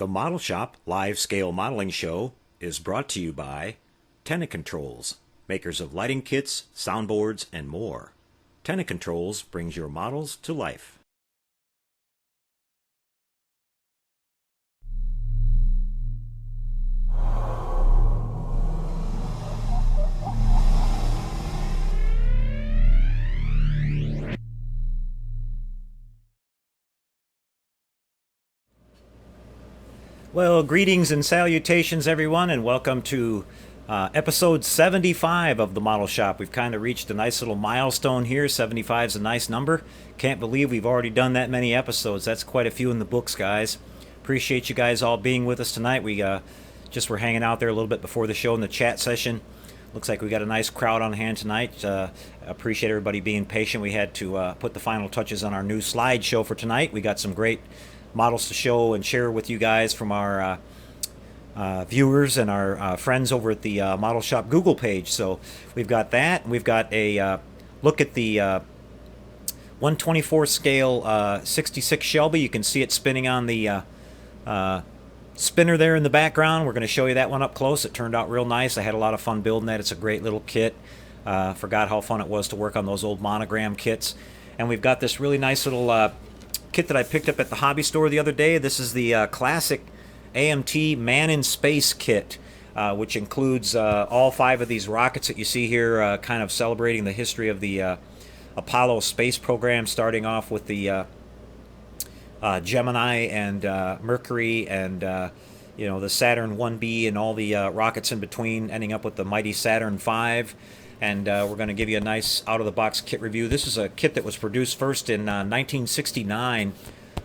The Model Shop live scale modeling show is brought to you by Tenant Controls, makers of lighting kits, soundboards, and more. Tenant Controls brings your models to life. Well, greetings and salutations, everyone, and welcome to episode 75 of the Model Shop. We've kind of reached a nice little milestone here. 75 is a nice number. Can't believe we've already done that many episodes. That's quite a few in the books, guys. Appreciate you guys all being with us tonight. We just were hanging out there a little bit before the show in the chat session. Looks like we got a nice crowd on hand tonight. Appreciate everybody being patient. We had to put the final touches on our new slideshow for tonight. We got some great models to show and share with you guys from our viewers and our friends over at the Model Shop Google page. So we've got that. We've got a look at the 124 scale 66 Shelby. You can see it spinning on the spinner there in the background. We're going to show you that one up close. It turned out real nice. I had a lot of fun building that. It's a great little kit. Forgot how fun it was to work on those old monogram kits. And we've got this really nice little kit that I picked up at the hobby store the other day. This is the classic AMT Man in Space kit, which includes all 5 of these rockets that you see here, kind of celebrating the history of the Apollo space program, starting off with the Gemini and Mercury and the Saturn 1B and all the rockets in between, ending up with the mighty Saturn V. And we're going to give you a nice out-of-the-box kit review. This is a kit that was produced first in 1969.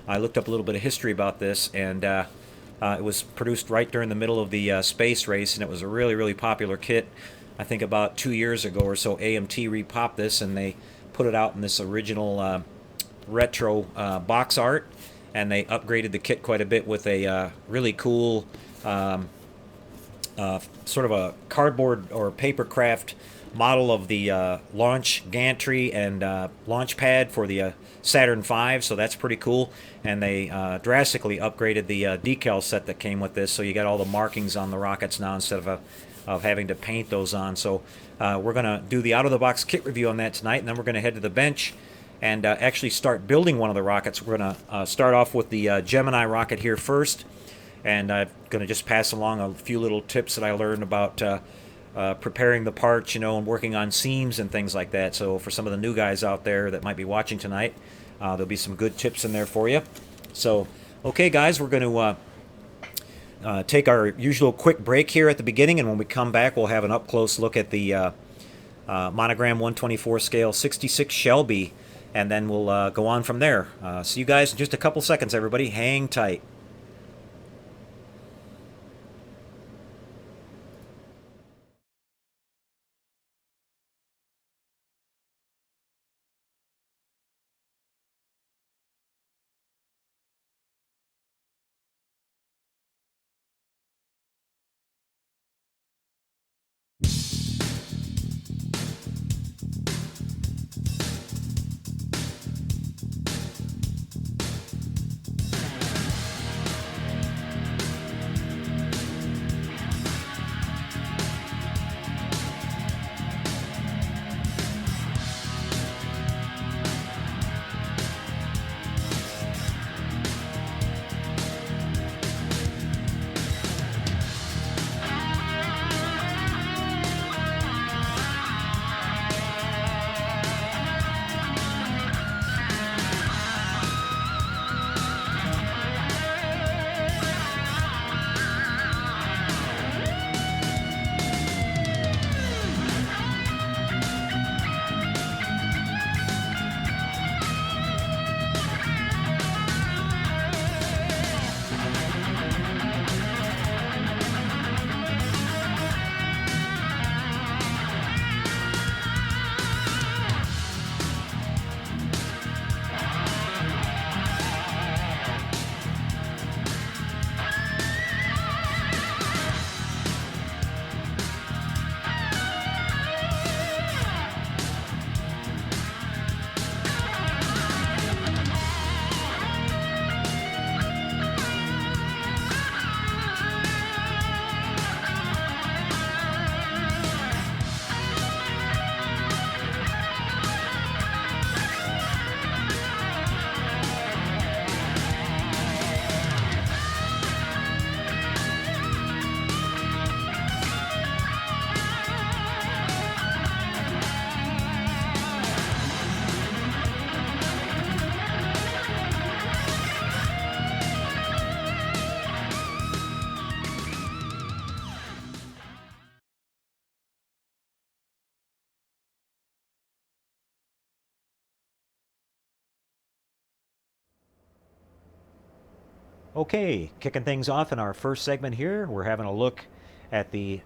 I looked up a little bit of history about this, and it was produced right during the middle of the space race, and it was a really, really popular kit. I think about 2 years ago or so, AMT repopped this, and they put it out in this original retro box art, and they upgraded the kit quite a bit with a really cool sort of a cardboard or paper craft model of the launch gantry and launch pad for the Saturn V, so that's pretty cool. And they drastically upgraded the decal set that came with this, so you got all the markings on the rockets now instead of having to paint those on. So we're going to do the out-of-the-box kit review on that tonight, and then we're going to head to the bench and actually start building one of the rockets. We're going to start off with the Gemini rocket here first, and I'm going to just pass along a few little tips that I learned about preparing the parts, and working on seams and things like that. So for some of the new guys out there that might be watching tonight, there'll be some good tips in there for you. So, okay, guys, we're going to take our usual quick break here at the beginning, and when we come back, we'll have an up-close look at the monogram 124 scale 66 Shelby, and then we'll go on from there. See you guys in just a couple seconds, everybody. Hang tight. Okay, kicking things off in our first segment here, we're having a look at the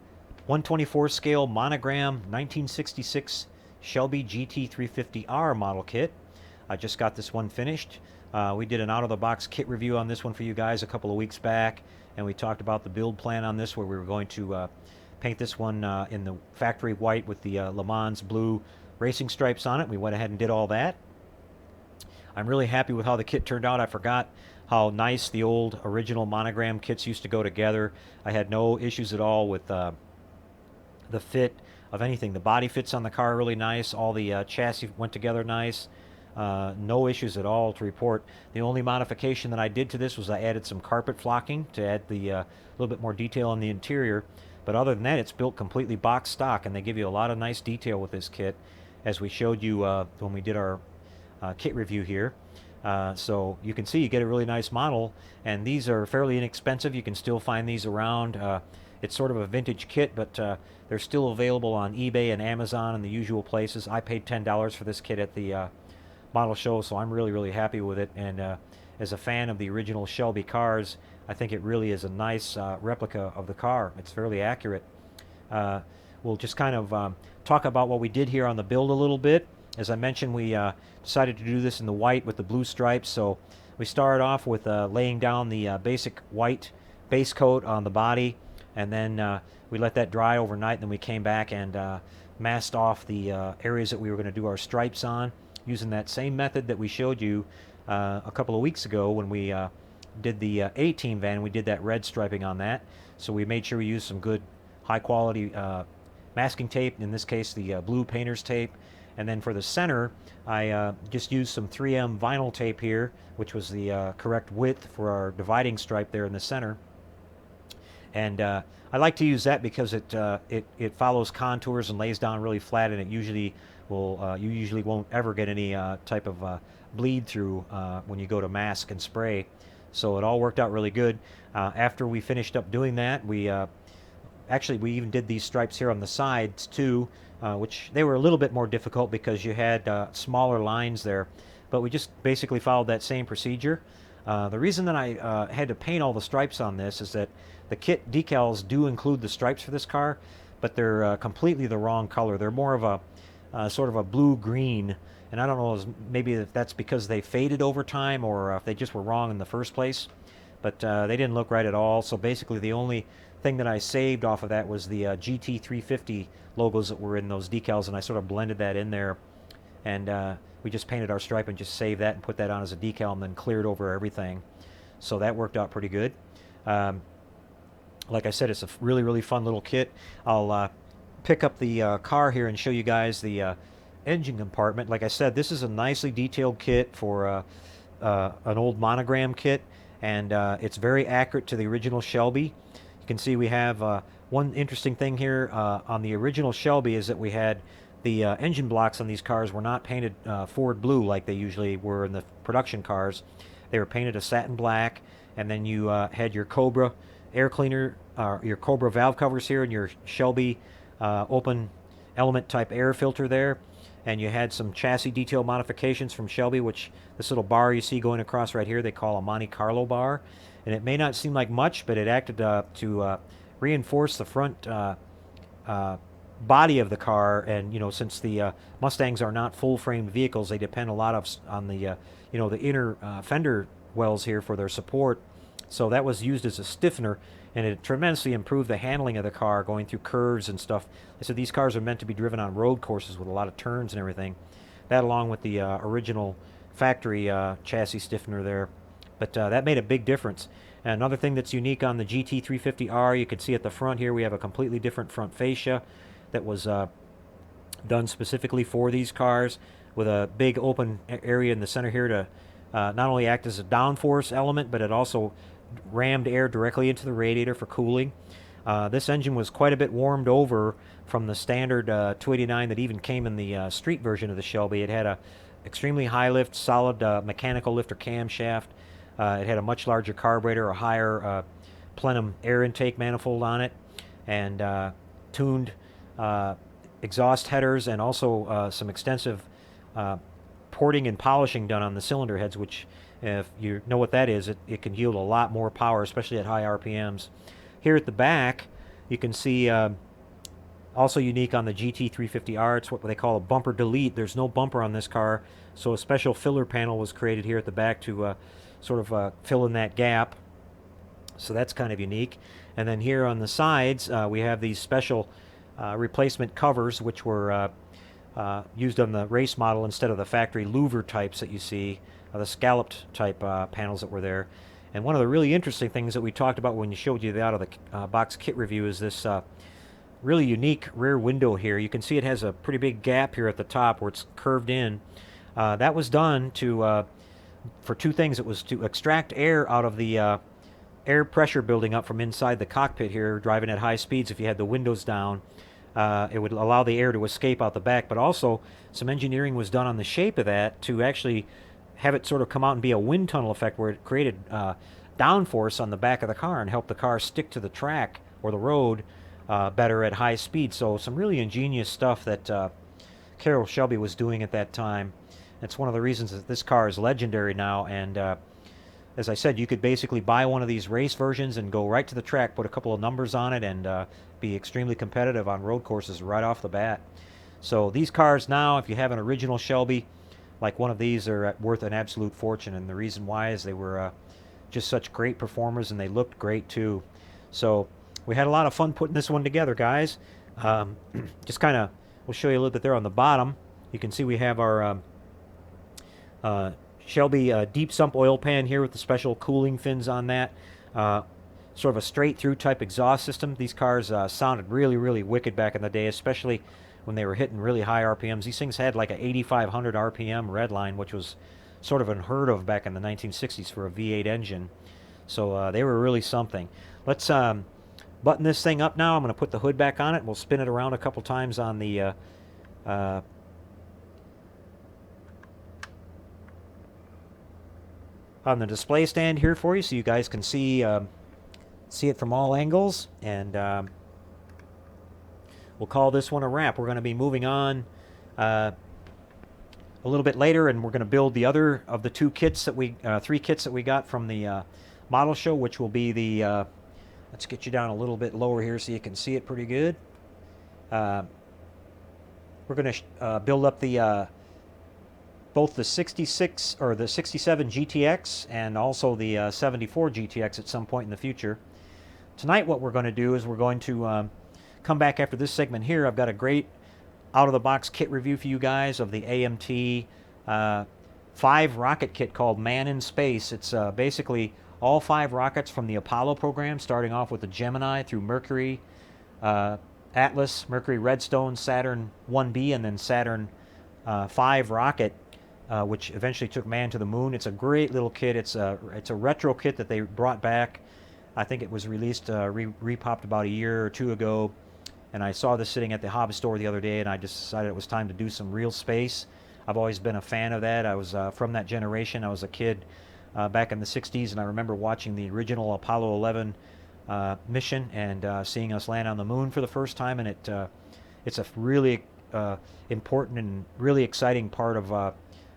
124 scale monogram 1966 Shelby GT350R model kit. I just got this one finished. We did an out-of-the-box kit review on this one for you guys a couple of weeks back, and we talked about the build plan on this, where we were going to paint this one in the factory white with the Le Mans blue racing stripes on it. We went ahead and did all that. I'm really happy with how the kit turned out. I forgot how nice the old original monogram kits used to go together. I had no issues at all with the fit of anything. The body fits on the car really nice. All the chassis went together nice. No issues at all to report. The only modification that I did to this was I added some carpet flocking to add the little bit more detail on the interior. But other than that, it's built completely box stock, and they give you a lot of nice detail with this kit, as we showed you when we did our kit review here. So you can see you get a really nice model, and these are fairly inexpensive. You can still find these around. It's sort of a vintage kit, but they're still available on eBay and Amazon and the usual places. I paid $10 for this kit at the model show, so I'm really, really happy with it. And as a fan of the original Shelby cars, I think it really is a nice replica of the car. It's fairly accurate. We'll just kind of talk about what we did here on the build a little bit. As I mentioned, we decided to do this in the white with the blue stripes, so we started off with laying down the basic white base coat on the body, and then we let that dry overnight, and then we came back and masked off the areas that we were going to do our stripes on, using that same method that we showed you a couple of weeks ago when we did the A-Team van. We did that red striping on that, so we made sure we used some good high-quality masking tape, in this case the blue painter's tape. And then for the center, I just used some 3M vinyl tape here, which was the correct width for our dividing stripe there in the center. And I like to use that because it follows contours and lays down really flat, and it usually will you usually won't ever get any type of bleed through when you go to mask and spray. So it all worked out really good. After we finished up doing that, we even did these stripes here on the sides too, which they were a little bit more difficult because you had smaller lines there, but we just basically followed that same procedure. The reason that I had to paint all the stripes on this is that the kit decals do include the stripes for this car, but they're completely the wrong color. They're more of a sort of a blue-green, and I don't know, maybe if that's because they faded over time or if they just were wrong in the first place, but they didn't look right at all. So basically the only thing that I saved off of that was the GT350 logos that were in those decals, and I sort of blended that in there, and we just painted our stripe and just saved that and put that on as a decal and then cleared over everything. So that worked out pretty good. Like I said, it's a really, really fun little kit. I'll pick up the car here and show you guys the engine compartment. Like I said, this is a nicely detailed kit for an old monogram kit, and it's very accurate to the original Shelby. You can see we have one interesting thing here on the original Shelby is that we had the engine blocks on these cars were not painted Ford blue like they usually were in the production cars. They were painted a satin black, and then you had your Cobra air cleaner, your Cobra valve covers here, and your Shelby open element type air filter there. And you had some chassis detail modifications from Shelby, which this little bar you see going across right here they call a Monte Carlo bar. And it may not seem like much, but it acted to reinforce the front body of the car. And you know, since the Mustangs are not full-frame vehicles, they depend a lot on the the inner fender wells here for their support. So that was used as a stiffener, and it tremendously improved the handling of the car going through curves and stuff. So these cars are meant to be driven on road courses with a lot of turns and everything. That along with the original factory chassis stiffener there. But that made a big difference. And another thing that's unique on the GT350R, you can see at the front here we have a completely different front fascia that was done specifically for these cars, with a big open area in the center here to not only act as a downforce element, but it also rammed air directly into the radiator for cooling. This engine was quite a bit warmed over from the standard 289 that even came in the street version of the Shelby. It had a extremely high lift, solid mechanical lifter camshaft. It had a much larger carburetor, a higher plenum air intake manifold on it, and tuned exhaust headers, and also some extensive porting and polishing done on the cylinder heads, which If you know what that is, it can yield a lot more power, especially at high RPMs. Here at the back, you can see also unique on the GT350R, it's what they call a bumper delete. There's no bumper on this car, so a special filler panel was created here at the back to sort of fill in that gap. So that's kind of unique. And then here on the sides, we have these special replacement covers, which were used on the race model instead of the factory louver types that you see, the scalloped type panels that were there. And one of the really interesting things that we talked about when you showed you the out of the box kit review is this really unique rear window here. You can see it has a pretty big gap here at the top where it's curved in. That was done to for two things. It was to extract air out of the air pressure building up from inside the cockpit here, driving at high speeds. If you had the windows down, it would allow the air to escape out the back. But also, some engineering was done on the shape of that to actually have it sort of come out and be a wind tunnel effect where it created downforce on the back of the car and helped the car stick to the track or the road better at high speed. So some really ingenious stuff that Carroll Shelby was doing at that time. It's one of the reasons that this car is legendary now. And as I said, you could basically buy one of these race versions and go right to the track, put a couple of numbers on it, and be extremely competitive on road courses right off the bat. So these cars now, if you have an original Shelby, like one of these, are worth an absolute fortune. And the reason why is they were just such great performers, and they looked great too. So we had a lot of fun putting this one together, guys. Just kind of, we'll show you a little bit there on the bottom. You can see we have our Shelby deep sump oil pan here with the special cooling fins on that. Sort of a straight through type exhaust system. These cars sounded really, really wicked back in the day, especially when they were hitting really high RPMs. These things had like a 8,500 RPM redline, which was sort of unheard of back in the 1960s for a V8 engine. So they were really something. Let's button this thing up now. I'm going to put the hood back on it. We'll spin it around a couple times on the display stand here for you, so you guys can see it from all angles. And we'll call this one a wrap. We're going to be moving on a little bit later, and we're going to build the other of the three kits that we got from the model show, which will be the let's get you down a little bit lower here so you can see it pretty good. We're going to build up the both the 66 or the 67 GTX and also the 74 GTX at some point in the future. Tonight what we're going to do is we're going to come back after this segment here. I've got a great out-of-the-box kit review for you guys of the AMT 5 rocket kit called Man in Space. It's basically all 5 rockets from the Apollo program, starting off with the Gemini through Mercury, Atlas, Mercury Redstone, Saturn 1B, and then Saturn V rocket, which eventually took man to the moon. It's a great little kit. It's a retro kit that they brought back. I think it was released, repopped about a year or two ago, and I saw this sitting at the Hobbs store the other day, and I just decided it was time to do some real space. I've always been a fan of that. I was from that generation. I was a kid back in the 60s, and I remember watching the original Apollo 11 mission and seeing us land on the moon for the first time, and it's a really important and really exciting part of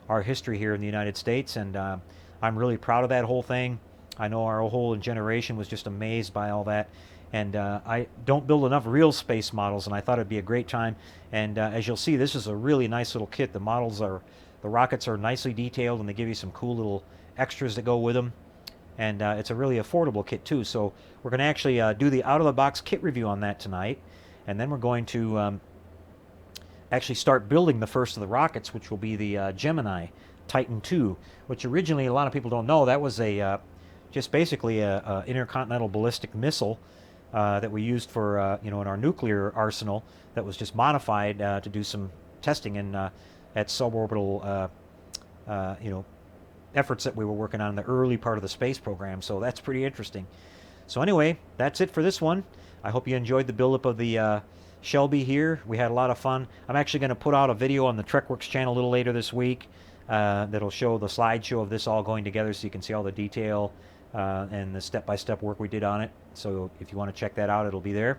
our history here in the United States, and I'm really proud of that whole thing. I know our whole generation was just amazed by all that, and I don't build enough real space models, and I thought it'd be a great time. And as you'll see, this is a really nice little kit. The rockets are nicely detailed, and they give you some cool little extras that go with them, and it's a really affordable kit too. So we're going to actually do the out-of-the-box kit review on that tonight, and then we're going to actually start building the first of the rockets, which will be the Gemini Titan II, which originally, a lot of people don't know, that was just basically a intercontinental ballistic missile that we used for in our nuclear arsenal, that was just modified to do some testing at suborbital efforts that we were working on in the early part of the space program. So that's pretty interesting. So anyway, that's it for this one. I hope you enjoyed the buildup of the Shelby here. We had a lot of fun. I'm actually going to put out a video on the TrekWorks channel a little later this week that'll show the slideshow of this all going together, so you can see all the detail and the step-by-step work we did on it. So if you want to check that out, it'll be there.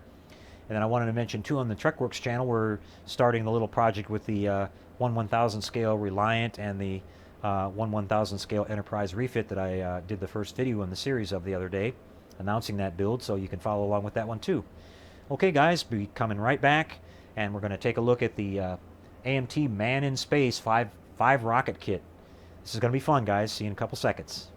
And then I wanted to mention too, on the TrekWorks channel, we're starting the little project with the 1/1000 scale Reliant and the 1/1000 scale Enterprise refit that I did the first video in the series of the other day, announcing that build, so you can follow along with that one too. Okay, guys, be coming right back, and we're going to take a look at the AMT Man in Space 5 rocket kit. This is going to be fun, guys. See you in a couple seconds.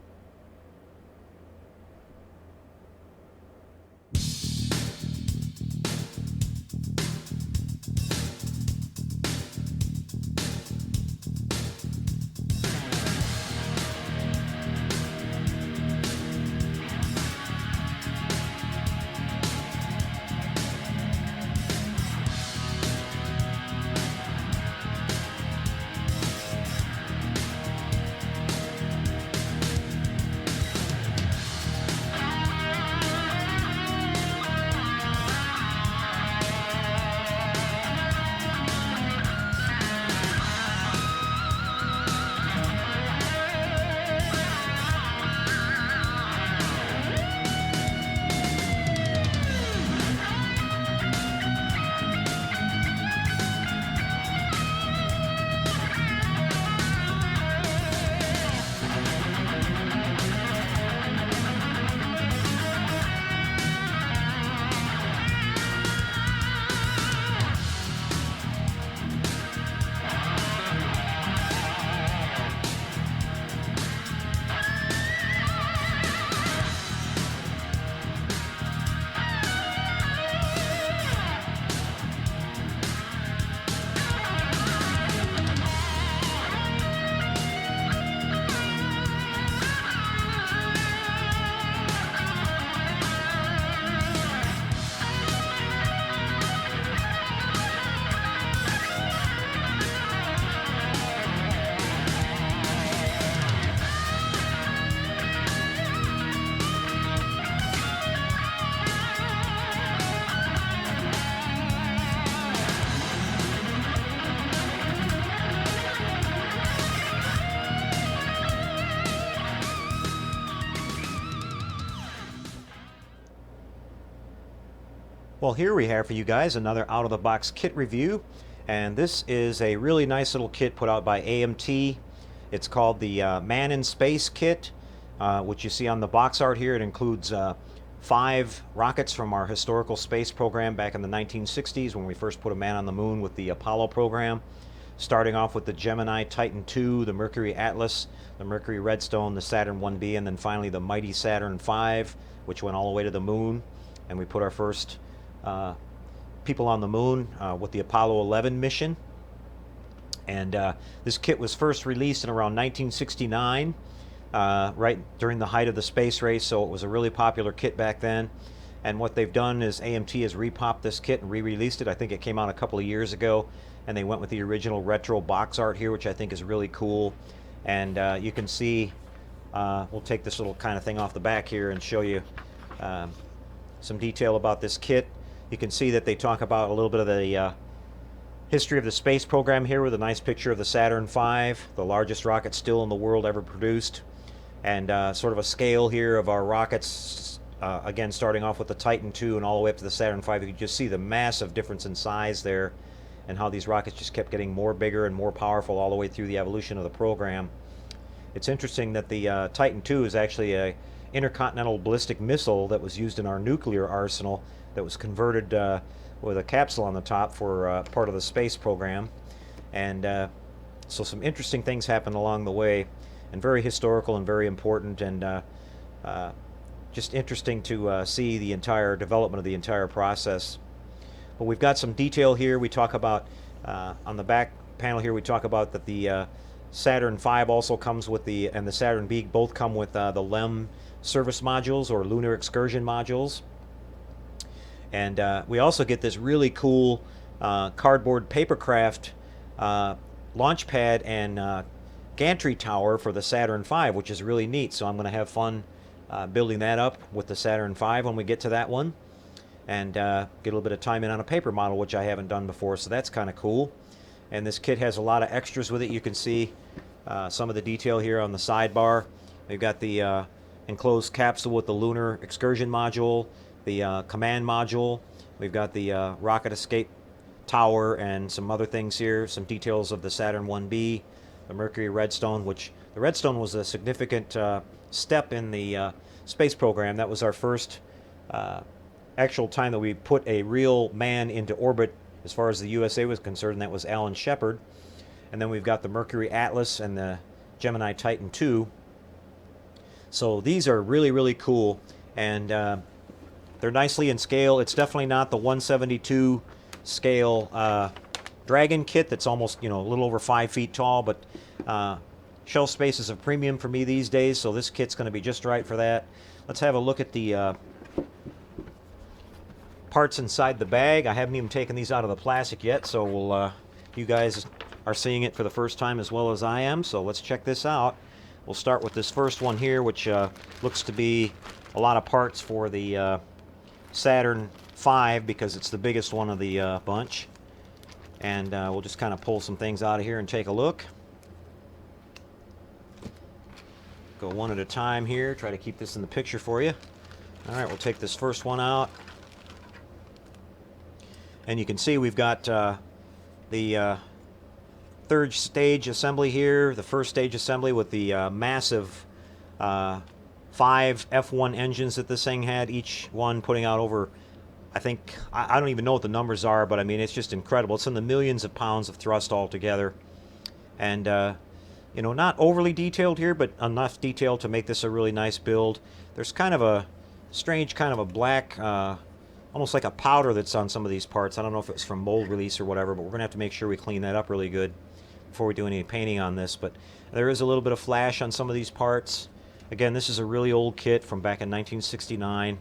Well, here we have for you guys another out-of-the-box kit review, and this is a really nice little kit put out by AMT. It's called the Man in Space kit, which you see on the box art here. It includes 5 rockets from our historical space program back in the 1960s when we first put a man on the moon with the Apollo program, starting off with the Gemini Titan II, the Mercury Atlas, the Mercury Redstone, the Saturn 1B, and then finally the mighty Saturn V, which went all the way to the moon, and we put our first people on the moon with the Apollo 11 mission. And this kit was first released in around 1969, right during the height of the space race, so it was a really popular kit back then. And what they've done is AMT has repopped this kit and re-released it. I think it came out a couple of years ago, and they went with the original retro box art here, which I think is really cool. And you can see, we'll take this little kind of thing off the back here and show you some detail about this kit. You can see that they talk about a little bit of the history of the space program here with a nice picture of the Saturn V, the largest rocket still in the world ever produced, and sort of a scale here of our rockets, again starting off with the Titan II and all the way up to the Saturn V. You can just see the massive difference in size there and how these rockets just kept getting more bigger and more powerful all the way through the evolution of the program. It's interesting that the Titan II is actually a intercontinental ballistic missile that was used in our nuclear arsenal that was converted with a capsule on the top for part of the space program. And so some interesting things happened along the way, and very historical and very important, and just interesting to see the entire development of the entire process. But we've got some detail here. We talk about, on the back panel here, we talk about that the Saturn V also comes with the, and the Saturn V both come with the LEM service modules, or lunar excursion modules. And we also get this really cool cardboard papercraft launch pad and gantry tower for the Saturn V, which is really neat. So I'm going to have fun building that up with the Saturn V when we get to that one, and get a little bit of time in on a paper model, which I haven't done before, so that's kind of cool. And this kit has a lot of extras with it. You can see some of the detail here on the sidebar. We've got the enclosed capsule with the lunar excursion module, the command module. We've got the rocket escape tower and some other things here, some details of the Saturn 1B, the Mercury Redstone, which the Redstone was a significant step in the space program. That was our first actual time that we put a real man into orbit as far as the USA was concerned, and that was Alan Shepard. And then we've got the Mercury Atlas and the Gemini Titan II. So these are really, really cool, and they're nicely in scale. It's definitely not the 172 scale Dragon kit that's almost, a little over 5 feet tall, but shelf space is a premium for me these days, so this kit's going to be just right for that. Let's have a look at the parts inside the bag. I haven't even taken these out of the plastic yet, so you guys are seeing it for the first time as well as I am, so let's check this out. We'll start with this first one here, which looks to be a lot of parts for the Saturn V, because it's the biggest one of the bunch. And we'll just kind of pull some things out of here and take a look. Go one at a time here, try to keep this in the picture for you. Alright, we'll take this first one out. And you can see we've got the third stage assembly here, the first stage assembly with the massive 5 F1 engines that this thing had, each one putting out over, I think, I don't even know what the numbers are, but I mean, it's just incredible. It's in the millions of pounds of thrust altogether. And, not overly detailed here, but enough detail to make this a really nice build. There's kind of a strange kind of a black, almost like a powder that's on some of these parts. I don't know if it's from mold release or whatever, but we're going to have to make sure we clean that up really good before we do any painting on this. But there is a little bit of flash on some of these parts. Again, this is a really old kit from back in 1969,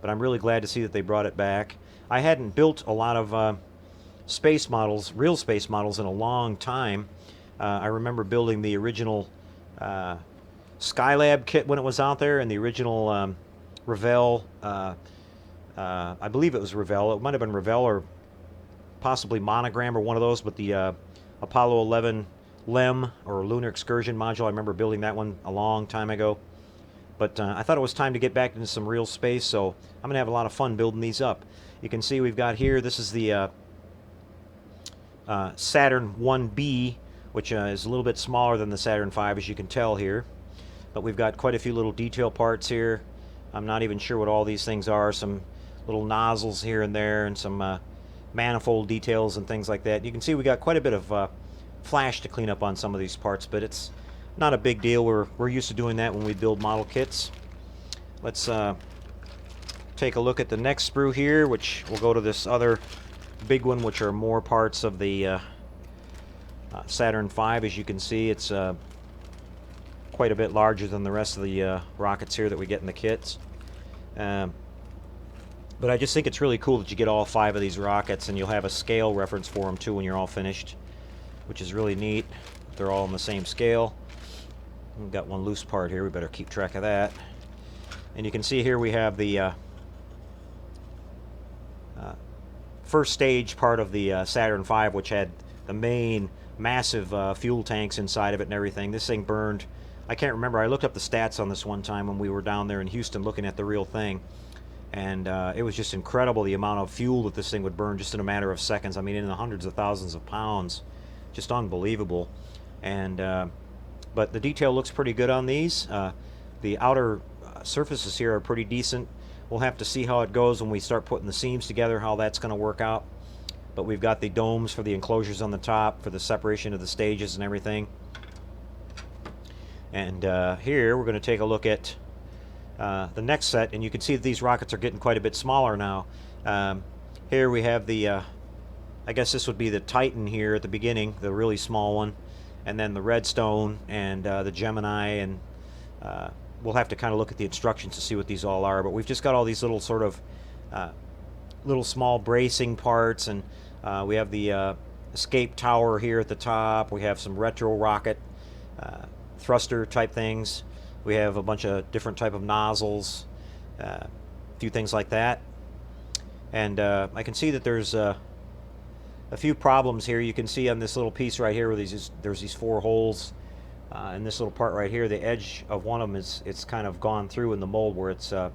but I'm really glad to see that they brought it back. I hadn't built a lot of space models, real space models, in a long time. I remember building the original Skylab kit when it was out there, and the original Revell, I believe it was Revell. It might have been Revell or possibly Monogram or one of those, but the Apollo 11 LEM, or Lunar Excursion Module, I remember building that one a long time ago. But I thought it was time to get back into some real space, so I'm going to have a lot of fun building these up. You can see we've got here, this is the Saturn 1B, which is a little bit smaller than the Saturn V, as you can tell here. But we've got quite a few little detail parts here. I'm not even sure what all these things are. Some little nozzles here and there, and some manifold details and things like that. You can see we got quite a bit of flash to clean up on some of these parts, but it's not a big deal. We're used to doing that when we build model kits. Let's take a look at the next sprue here, which will go to this other big one, which are more parts of the Saturn V. As you can see, it's quite a bit larger than the rest of the rockets here that we get in the kits. But I just think it's really cool that you get all 5 of these rockets, and you'll have a scale reference for them too when you're all finished, which is really neat. They're all on the same scale. We've got one loose part here, we better keep track of that. And you can see here we have the first stage part of the Saturn V, which had the main massive fuel tanks inside of it and everything. This thing burned, I can't remember, I looked up the stats on this one time when we were down there in Houston looking at the real thing, and it was just incredible the amount of fuel that this thing would burn just in a matter of seconds. I mean, in the hundreds of thousands of pounds. Just unbelievable. And but the detail looks pretty good on these. The outer surfaces here are pretty decent. We'll have to see how it goes when we start putting the seams together, how that's going to work out. But we've got the domes for the enclosures on the top for the separation of the stages and everything. And here we're going to take a look at the next set, and you can see that these rockets are getting quite a bit smaller now. Here we have the I guess this would be the Titan here at the beginning, the really small one, and then the Redstone and the Gemini, and we'll have to kind of look at the instructions to see what these all are. But we've just got all these little sort of little small bracing parts, and we have the escape tower here at the top. We have some retro rocket thruster type things. We have a bunch of different type of nozzles, a few things like that. And I can see that there's a few problems here. You can see on this little piece right here where there's these 4 holes. In this little part right here, the edge of one of them it's kind of gone through in the mold where it's going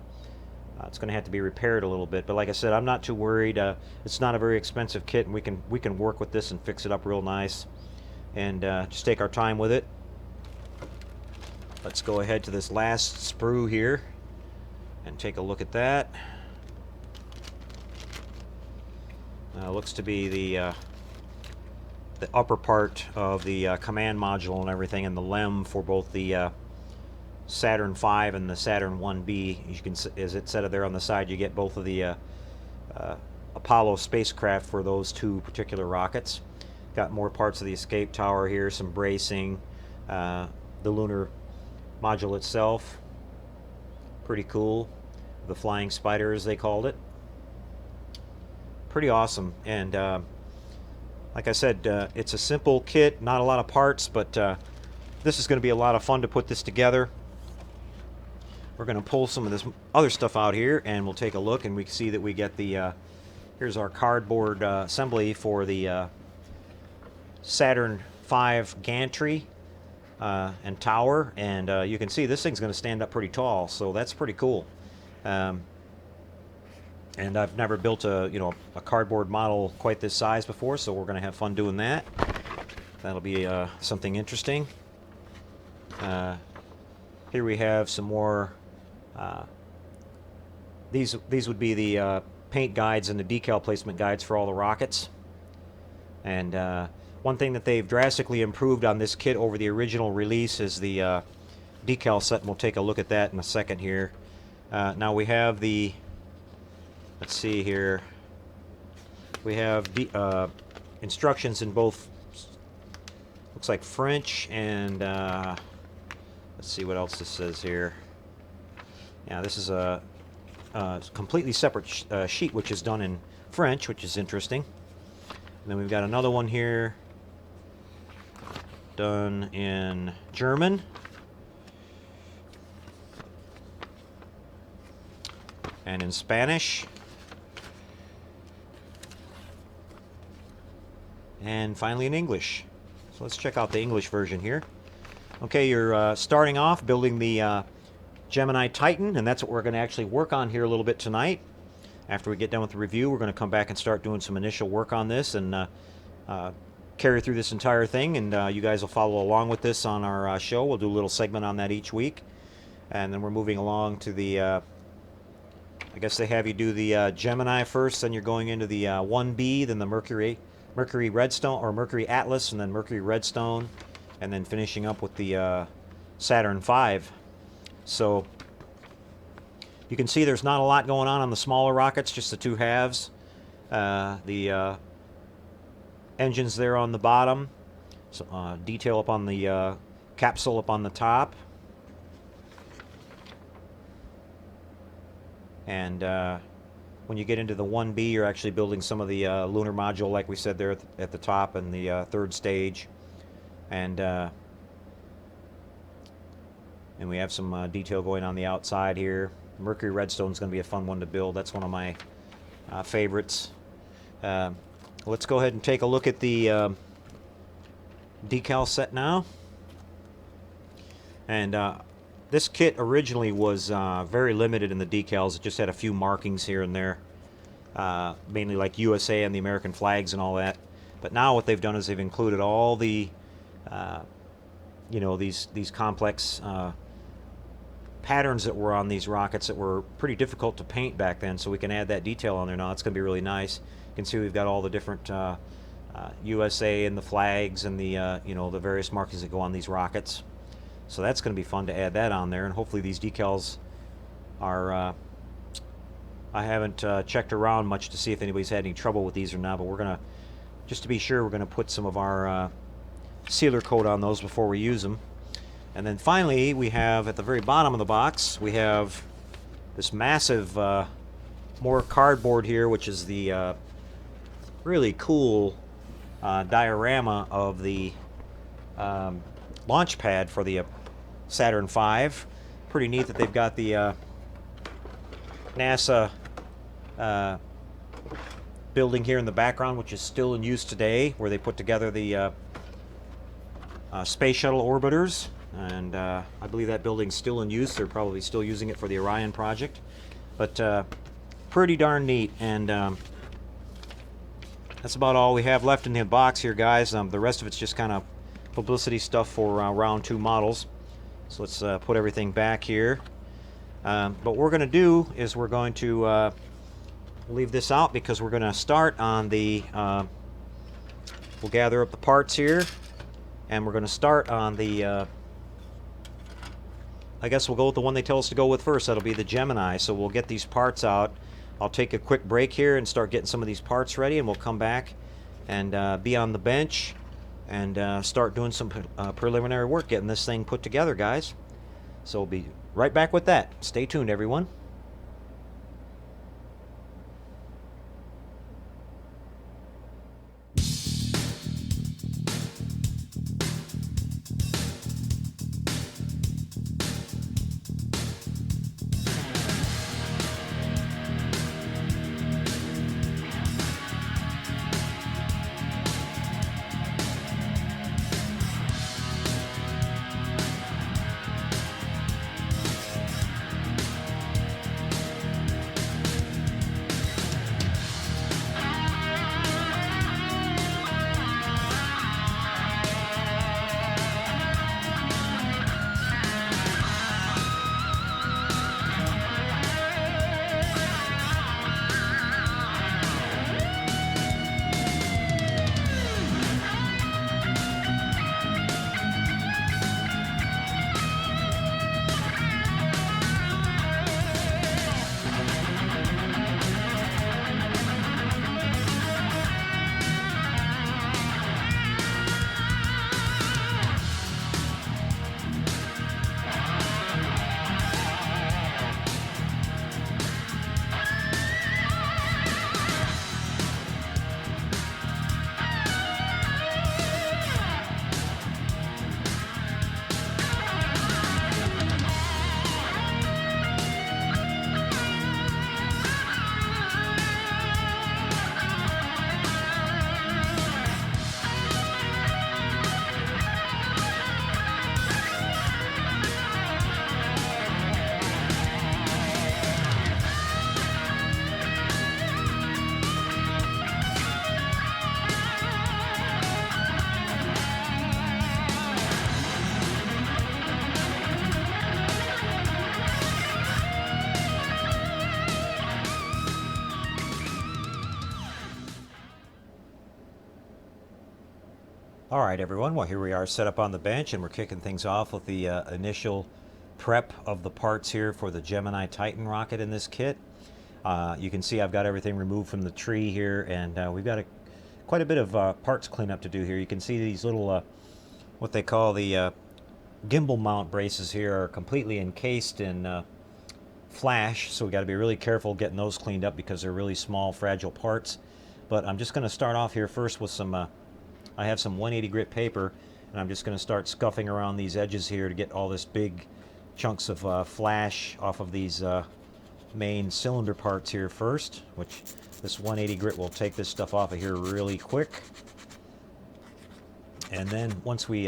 to have to be repaired a little bit. But like I said, I'm not too worried. It's not a very expensive kit, and we can work with this and fix it up real nice. and just take our time with it. Let's go ahead to this last sprue here and take a look at that. Looks to be the upper part of the command module and everything, and the LEM for both the Saturn V and the Saturn 1B. As you can, as it said there on the side, you get both of the Apollo spacecraft for those two particular rockets. Got more parts of the escape tower here, some bracing, the lunar module itself. Pretty cool. The flying spider, as they called it. Pretty awesome. And like I said, it's a simple kit, not a lot of parts, but this is going to be a lot of fun to put this together. We're going to pull some of this other stuff out here, and we'll take a look, and we can see that we get the here's our cardboard assembly for the Saturn V gantry and tower, and you can see this thing's going to stand up pretty tall, so that's pretty cool. And I've never built a cardboard model quite this size before, so we're going to have fun doing that. That'll be something interesting. Here we have some more. These would be the paint guides and the decal placement guides for all the rockets. And one thing that they've drastically improved on this kit over the original release is the decal set, and we'll take a look at that in a second here. Now we have the, let's see here, we have the instructions in both, looks like French, and let's see what else this says here. Yeah, this is a completely separate sheet, which is done in French, which is interesting. And then we've got another one here done in German. And in Spanish. And finally in English. So let's check out the English version here. Okay, you're starting off building the Gemini Titan, and that's what we're going to actually work on here a little bit tonight. After we get done with the review, we're going to come back and start doing some initial work on this and carry through this entire thing, and you guys will follow along with this on our show. We'll do a little segment on that each week, and then we're moving along to the I guess they have you do the Gemini first, then you're going into the 1B, then the Mercury Redstone, or Mercury Atlas, and then Mercury Redstone, and then finishing up with the Saturn V. So you can see there's not a lot going on the smaller rockets, just the two halves. The engines there on the bottom, so, detail up on the capsule up on the top. And when you get into the 1B, you're actually building some of the lunar module, like we said there at the top, and the third stage. And we have some detail going on the outside here. Mercury Redstone is going to be a fun one to build. That's one of my favorites. Let's go ahead and take a look at the decal set now. And this kit originally was very limited in the decals. It just had a few markings here and there, mainly like USA and the American flags and all that. But now what they've done is they've included all the, these complex patterns that were on these rockets that were pretty difficult to paint back then. So we can add that detail on there now. It's going to be really nice. You can see we've got all the different USA and the flags and the the various markings that go on these rockets. So that's going to be fun to add that on there, and hopefully these decals are, I haven't checked around much to see if anybody's had any trouble with these or not, but we're going to, just to be sure, we're going to put some of our sealer coat on those before we use them. And then finally, we have, at the very bottom of the box, we have this massive, more cardboard here, which is the really cool diorama of the launch pad for the Saturn V. Pretty neat that they've got the NASA building here in the background, which is still in use today, where they put together the space shuttle orbiters. And I believe that building's still in use. They're probably still using it for the Orion project. But pretty darn neat. And that's about all we have left in the box here, guys. The rest of it's just kind of publicity stuff for round 2 models. So let's put everything back here. But what we're going to do is we're going to leave this out because we're going to start on the, we'll gather up the parts here, and we're going to start on the, I guess we'll go with the one they tell us to go with first. That'll be the Gemini. So we'll get these parts out. I'll take a quick break here and start getting some of these parts ready, and we'll come back and be on the bench and start doing some preliminary work getting this thing put together, guys. So we'll be right back with that. Stay tuned, everyone. All right, everyone. Well, here we are set up on the bench, and we're kicking things off with the initial prep of the parts here for the Gemini Titan rocket in this kit. You can see I've got everything removed from the tree here, and we've got quite a bit of parts cleanup to do here. You can see these little, what they call the gimbal mount braces here are completely encased in flash, so we've got to be really careful getting those cleaned up because they're really small, fragile parts. But I'm just going to start off here first with some I have some 180 grit paper, and I'm just going to start scuffing around these edges here to get all this big chunks of flash off of these main cylinder parts here first, which this 180 grit will take this stuff off of here really quick. And then once we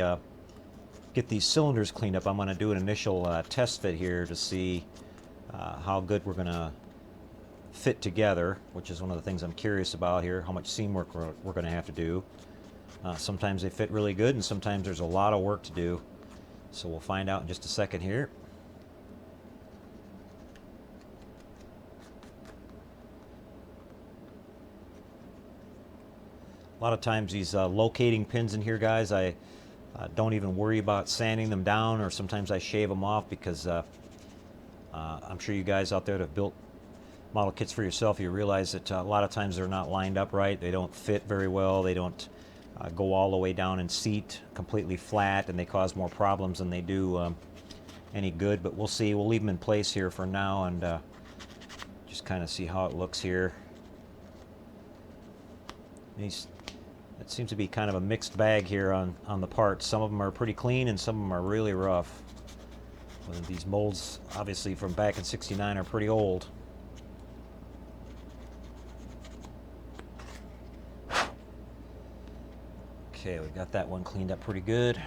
get these cylinders cleaned up, I'm going to do an initial test fit here to see how good we're going to fit together, which is one of the things I'm curious about here, how much seam work we're going to have to do. Sometimes they fit really good, and sometimes there's a lot of work to do. So we'll find out in just a second here. A lot of times these locating pins in here, guys, I don't even worry about sanding them down, or sometimes I shave them off because I'm sure you guys out there that have built model kits for yourself, you realize that a lot of times they're not lined up right. They don't fit very well. They don't go all the way down and seat completely flat, and they cause more problems than they do any good. But we'll see. We'll leave them in place here for now and just kind of see how it looks here. It seems to be kind of a mixed bag here on the parts. Some of them are pretty clean and some of them are really rough. Well, these molds, obviously from back in '69, are pretty old. Okay, we got that one cleaned up pretty good.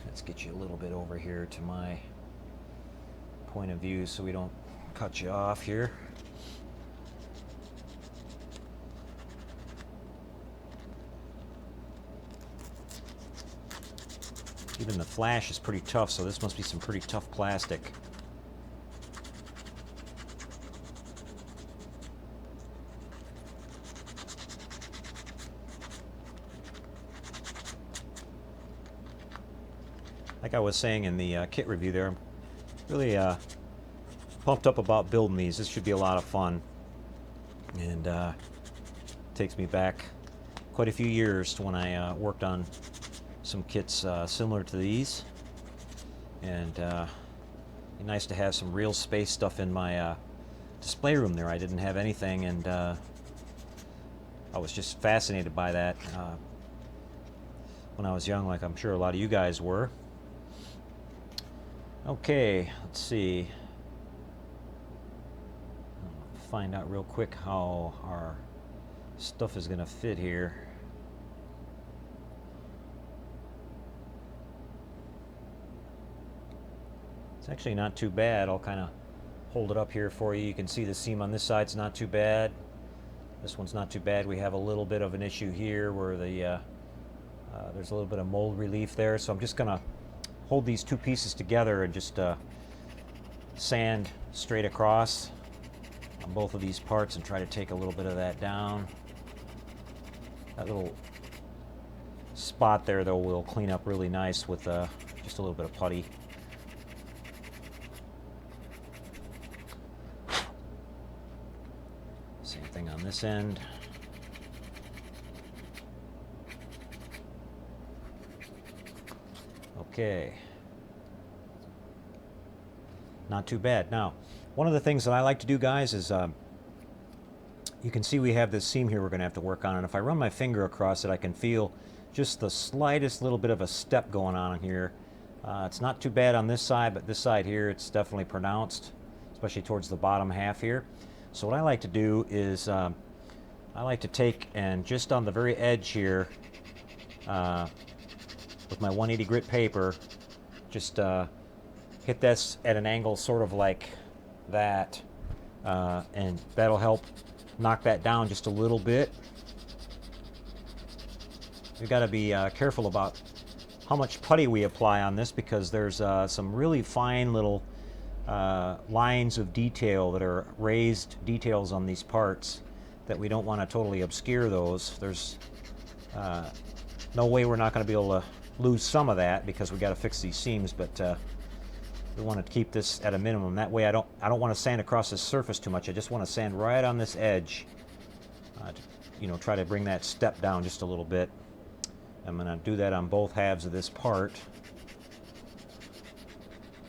Let's get you a little bit over here to my point of view so we don't cut you off here. Even the flash is pretty tough, so this must be some pretty tough plastic. Like I was saying in the kit review there, I'm really pumped up about building these. This should be a lot of fun. And takes me back quite a few years to when I worked on some kits similar to these. And be nice to have some real space stuff in my display room there. I didn't have anything, and I was just fascinated by that when I was young, like I'm sure a lot of you guys were. Okay, let's see. I'll find out real quick how our stuff is going to fit here. It's actually not too bad. I'll kind of hold it up here for you. You can see the seam on this side's not too bad. This one's not too bad. We have a little bit of an issue here where the there's a little bit of mold relief there. So I'm just going to hold these two pieces together and just sand straight across on both of these parts and try to take a little bit of that down. That little spot there, though, will clean up really nice with just a little bit of putty. Same thing on this end. Okay. Not too bad. Now, one of the things that I like to do, guys, is you can see we have this seam here we're going to have to work on, and if I run my finger across it, I can feel just the slightest little bit of a step going on here. It's not too bad on this side, but this side here, it's definitely pronounced, especially towards the bottom half here. So what I like to do is I like to take and just on the very edge here with my 180 grit paper, just hit this at an angle sort of like that, and that'll help knock that down just a little bit. We've got to be careful about how much putty we apply on this, because there's some really fine little lines of detail that are raised details on these parts that we don't want to totally obscure those. There's no way we're not going to be able to lose some of that because we got to fix these seams, but we want to keep this at a minimum. That way I don't want to sand across this surface too much. I just want to sand right on this edge to, try to bring that step down just a little bit. I'm going to do that on both halves of this part.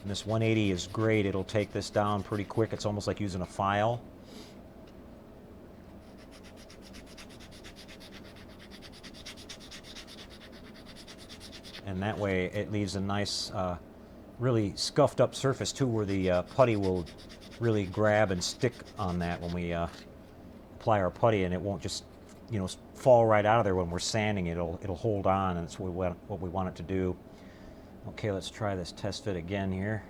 And this 180 is great. It'll take this down pretty quick. It's almost like using a file. And that way it leaves a nice, really scuffed up surface too, where the putty will really grab and stick on that when we apply our putty, and it won't just fall right out of there when we're sanding. It'll hold on, and that's what we want it to do. Okay, let's try this test fit again here.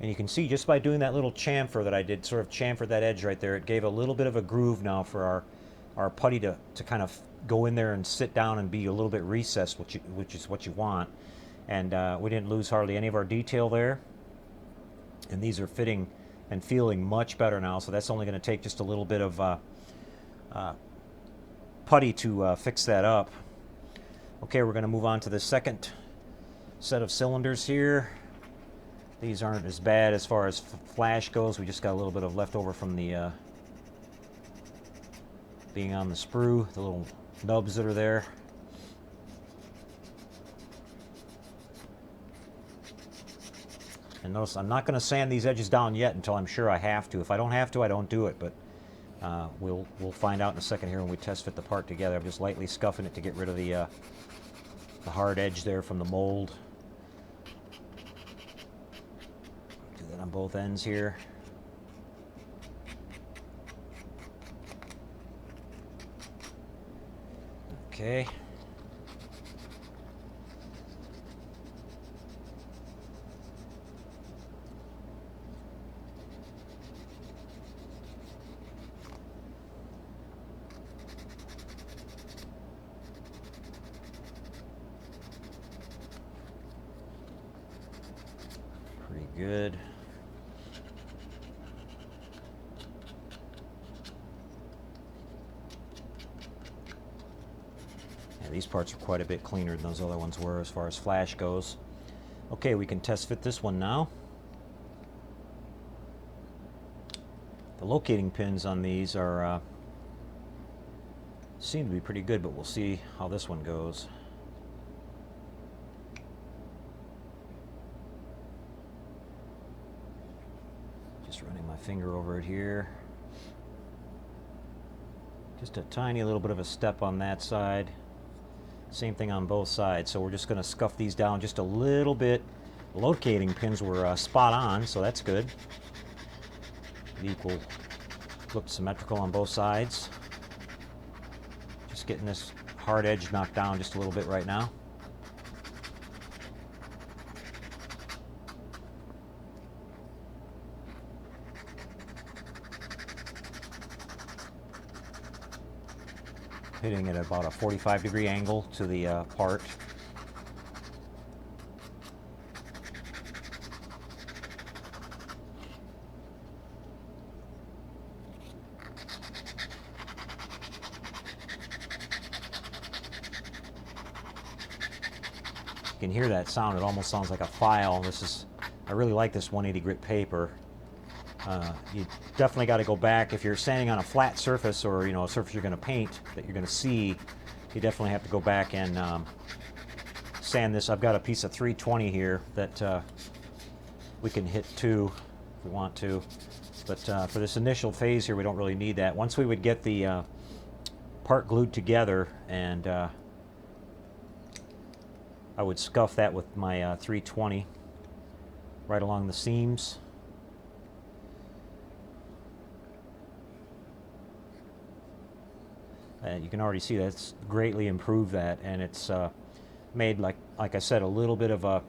And you can see just by doing that little chamfer that I did, sort of chamfer that edge right there, it gave a little bit of a groove now for our putty to kind of go in there and sit down and be a little bit recessed, which is what you want. And we didn't lose hardly any of our detail there. And these are fitting and feeling much better now, so that's only going to take just a little bit of putty to fix that up. Okay, we're going to move on to the second set of cylinders here. These aren't as bad as far as flash goes. We just got a little bit of leftover from the being on the sprue, the little nubs that are there. And notice I'm not going to sand these edges down yet until I'm sure I have to. If I don't have to, I don't do it, but we'll find out in a second here when we test fit the part together. I'm just lightly scuffing it to get rid of the hard edge there from the mold. Do that on both ends here. Okay. good. Yeah, these parts are quite a bit cleaner than those other ones were as far as flash goes. Okay, we can test fit this one now. The locating pins on these are seem to be pretty good, but we'll see how this one goes. Just running my finger over it here. Just a tiny little bit of a step on that side. Same thing on both sides. So we're just going to scuff these down just a little bit. The locating pins were spot on, so that's good. Equal, looked symmetrical on both sides. Just getting this hard edge knocked down just a little bit right now. Hitting it at about a 45-degree angle to the part. You can hear that sound. It almost sounds like a file. I really like this 180 grit paper. You definitely got to go back if you're sanding on a flat surface, or a surface you're going to paint that you're going to see. You definitely have to go back and sand this. I've got a piece of 320 here that we can hit too if we want to, but for this initial phase here, we don't really need that. Once we would get the part glued together, and I would scuff that with my 320 right along the seams. You can already see that's greatly improved that, and it's made, like I said, a little bit of a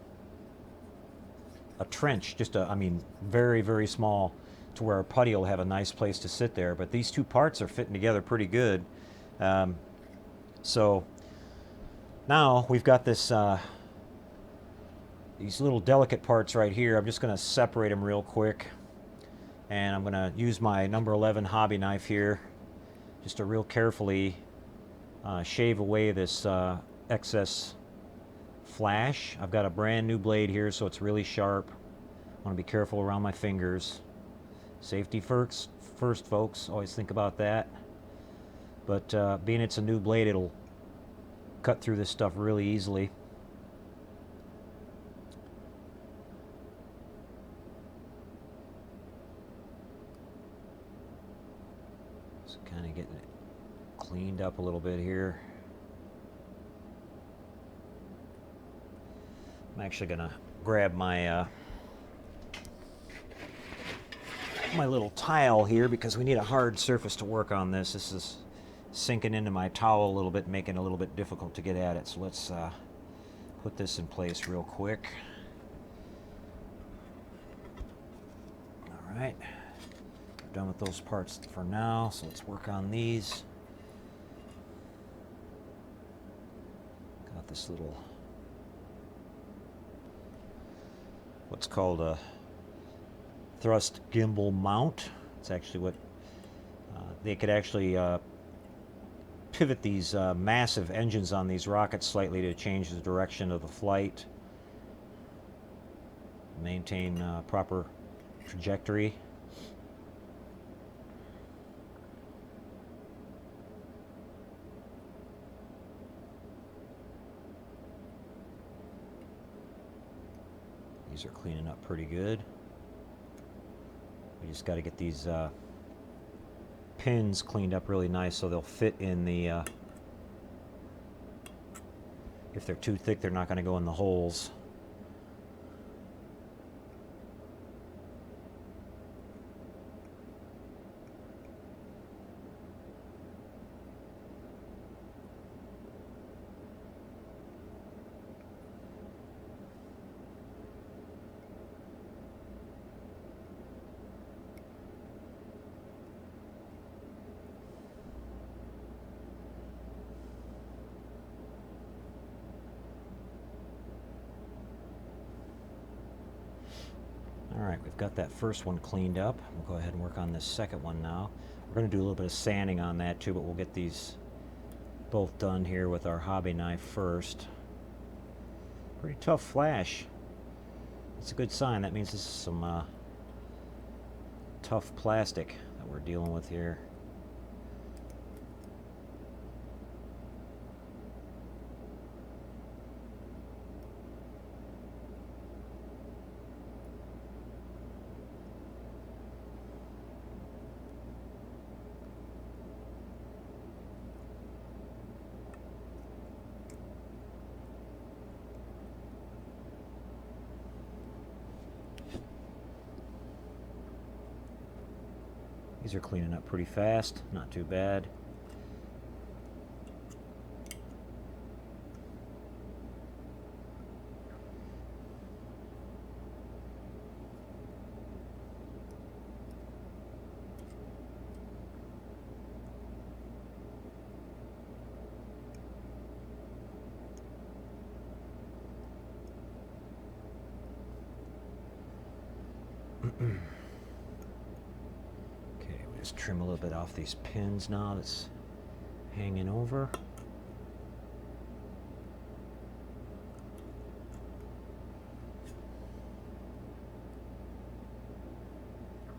trench, just very, very small, to where our putty will have a nice place to sit there. But these two parts are fitting together pretty good. So now we've got this these little delicate parts right here. I'm just going to separate them real quick, and I'm going to use my number 11 hobby knife here just to real carefully shave away this excess flash. I've got a brand new blade here, so it's really sharp. I want to be careful around my fingers. Safety first, folks. Always think about that. But being it's a new blade, it'll cut through this stuff really easily. Just kind of getting it cleaned up a little bit here. I'm actually going to grab my my little tile here, because we need a hard surface to work on this. This is sinking into my towel a little bit, making it a little bit difficult to get at it. So let's put this in place real quick. All right, we're done with those parts for now, so let's work on these. Got this little, what's called a thrust gimbal mount. It's actually what they could actually pivot these massive engines on these rockets slightly to change the direction of the flight, maintain proper trajectory. These are cleaning up pretty good. We just got to get these pins cleaned up really nice so they'll fit in the, if they're too thick, they're not going to go in the holes. right, we've got that first one cleaned up. We'll go ahead and work on this second one now. We're going to do a little bit of sanding on that too, but we'll get these both done here with our hobby knife first. Pretty tough flash. It's a good sign. That means this is some tough plastic that we're dealing with here. These are cleaning up pretty fast, not too bad. Just trim a little bit off these pins now that's hanging over.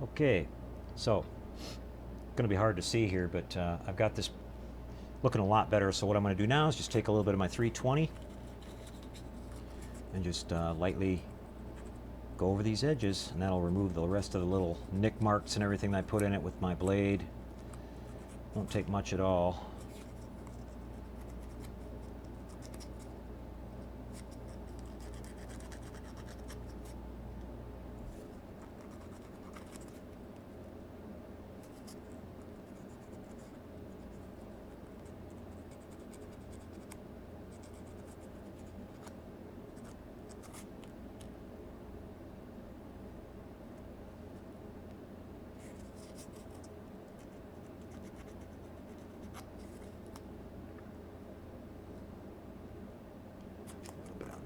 Okay, so going to be hard to see here, but I've got this looking a lot better. So what I'm going to do now is just take a little bit of my 320 and just lightly go over these edges, and that'll remove the rest of the little nick marks and everything that I put in it with my blade. Won't take much at all.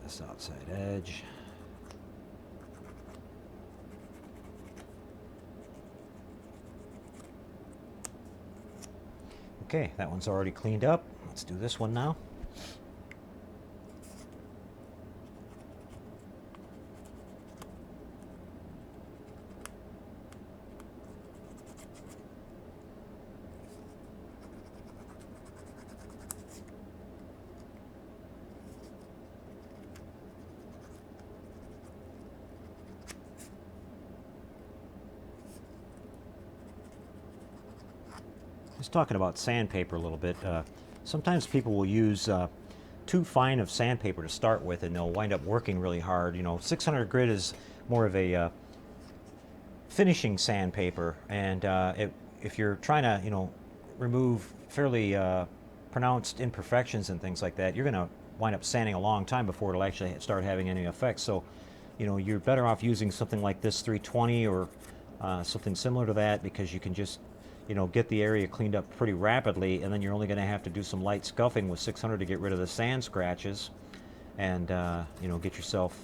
This outside edge. Okay, that one's already cleaned up. Let's do this one now. Just talking about sandpaper a little bit. Sometimes people will use too fine of sandpaper to start with, and they'll wind up working really hard. You know, 600 grit is more of a finishing sandpaper, and if you're trying to, you know, remove fairly pronounced imperfections and things like that, you're going to wind up sanding a long time before it'll actually start having any effect. So, you know, you're better off using something like this 320 or something similar to that, because you can just, you know, get the area cleaned up pretty rapidly, and then you're only going to have to do some light scuffing with 600 to get rid of the sand scratches, and you know, get yourself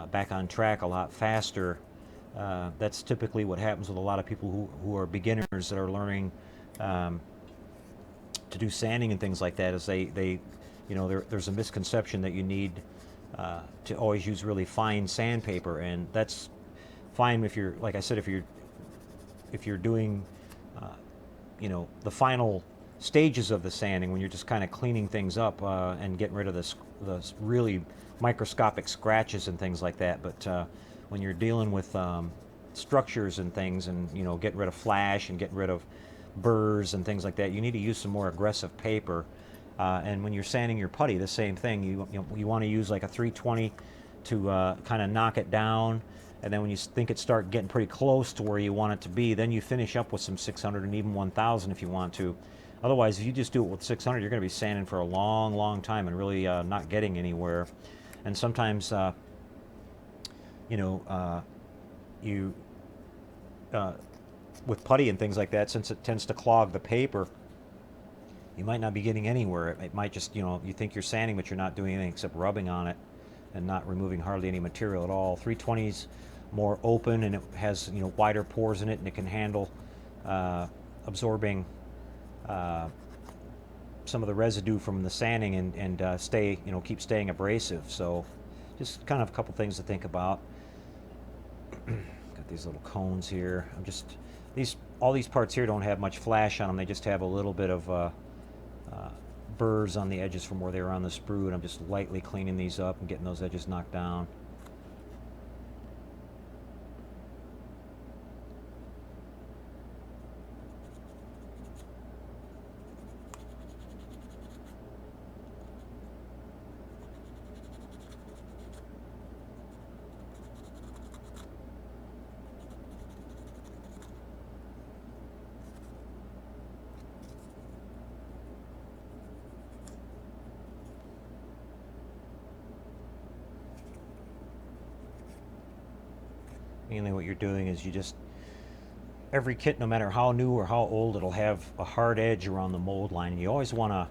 back on track a lot faster. That's typically what happens with a lot of people who are beginners that are learning to do sanding and things like that. Is they you know, there's a misconception that you need to always use really fine sandpaper, and that's fine if you're, like I said, if you're doing you know, the final stages of the sanding, when you're just kind of cleaning things up and getting rid of the really microscopic scratches and things like that. But when you're dealing with structures and things, and, you know, getting rid of flash and getting rid of burrs and things like that, you need to use some more aggressive paper. And when you're sanding your putty, the same thing. You want to use like a 320 to kind of knock it down. And then when you think it start getting pretty close to where you want it to be, then you finish up with some 600 and even 1000 if you want to. Otherwise, if you just do it with 600, you're going to be sanding for a long, long time and really not getting anywhere. And sometimes, you know, with putty and things like that, since it tends to clog the paper, you might not be getting anywhere. It might just, you know, you think you're sanding, but you're not doing anything except rubbing on it and not removing hardly any material at all. 320's more open, and it has, you know, wider pores in it, and it can handle absorbing some of the residue from the sanding and stay, you know, keep staying abrasive. So just kind of a couple things to think about. Got these little cones here. All these parts here don't have much flash on them. They just have a little bit of burrs on the edges from where they were on the sprue, and I'm just lightly cleaning these up and getting those edges knocked down. Mainly what you're doing is every kit, no matter how new or how old, it'll have a hard edge around the mold line. And you always want to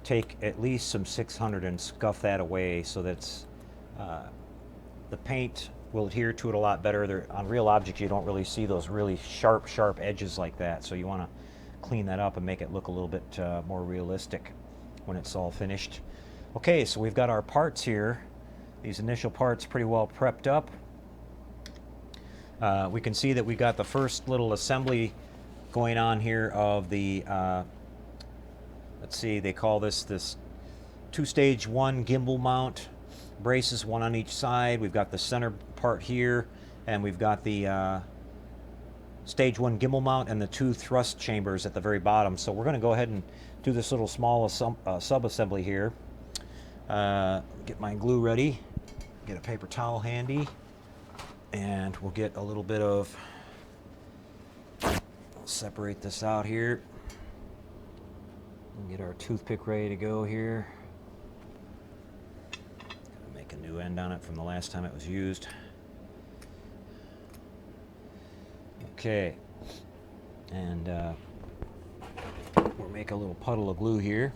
take at least some 600 and scuff that away so that the paint will adhere to it a lot better. On real objects, you don't really see those really sharp edges like that. So you want to clean that up and make it look a little bit more realistic when it's all finished. Okay, so we've got our parts here. These initial parts pretty well prepped up. We can see that we got the first little assembly going on here of the, let's see, they call this two-stage one gimbal mount, braces, one on each side. We've got the center part here, and we've got the stage one gimbal mount and the two thrust chambers at the very bottom. So we're going to go ahead and do this little small sub-assembly here. Get my glue ready, get a paper towel handy. And we'll get a little bit of, we'll separate this out here. And get our toothpick ready to go here. Make a new end on it from the last time it was used. Okay. And we'll make a little puddle of glue here.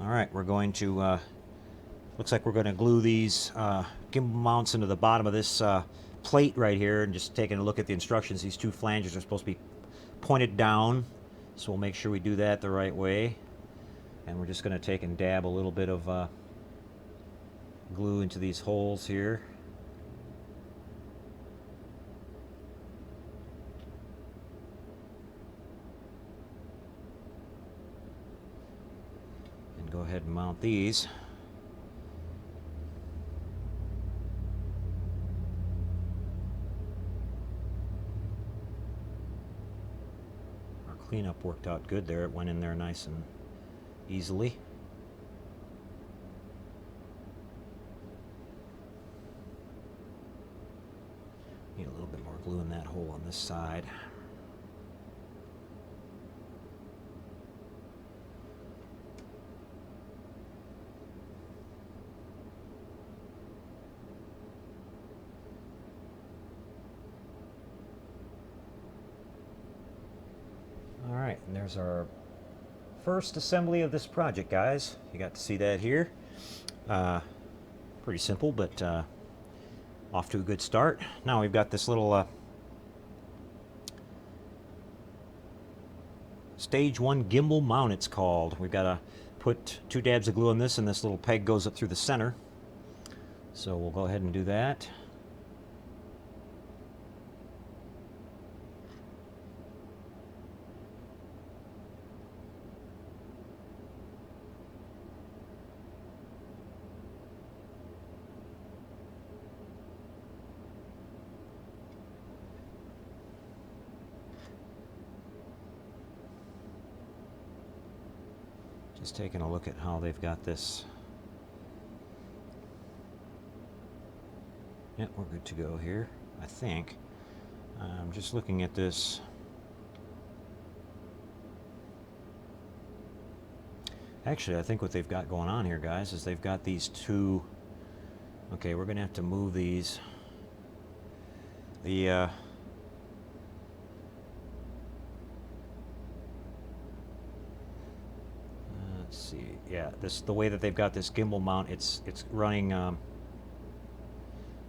All right, we're going to, looks like we're going to glue these gimbal mounts into the bottom of this plate right here, and just taking a look at the instructions, these two flanges are supposed to be pointed down, so we'll make sure we do that the right way. And we're just going to take and dab a little bit of glue into these holes here. Go ahead and mount these. Our cleanup worked out good there. It went in there nice and easily. Need a little bit more glue in that hole on this side. Alright, and there's our first assembly of this project, guys. You got to see that here. Pretty simple, but off to a good start. Now we've got this little stage one gimbal mount, it's called. We've got to put 2 dabs of glue on this, and this little peg goes up through the center. So we'll go ahead and do that. Just taking a look at how they've got this. Yep, we're good to go here, I think. I'm just looking at this. Actually, I think what they've got going on here, guys, is they've got these two. Okay, we're going to have to move these. Let's see. yeah, the way that they've got this gimbal mount, it's running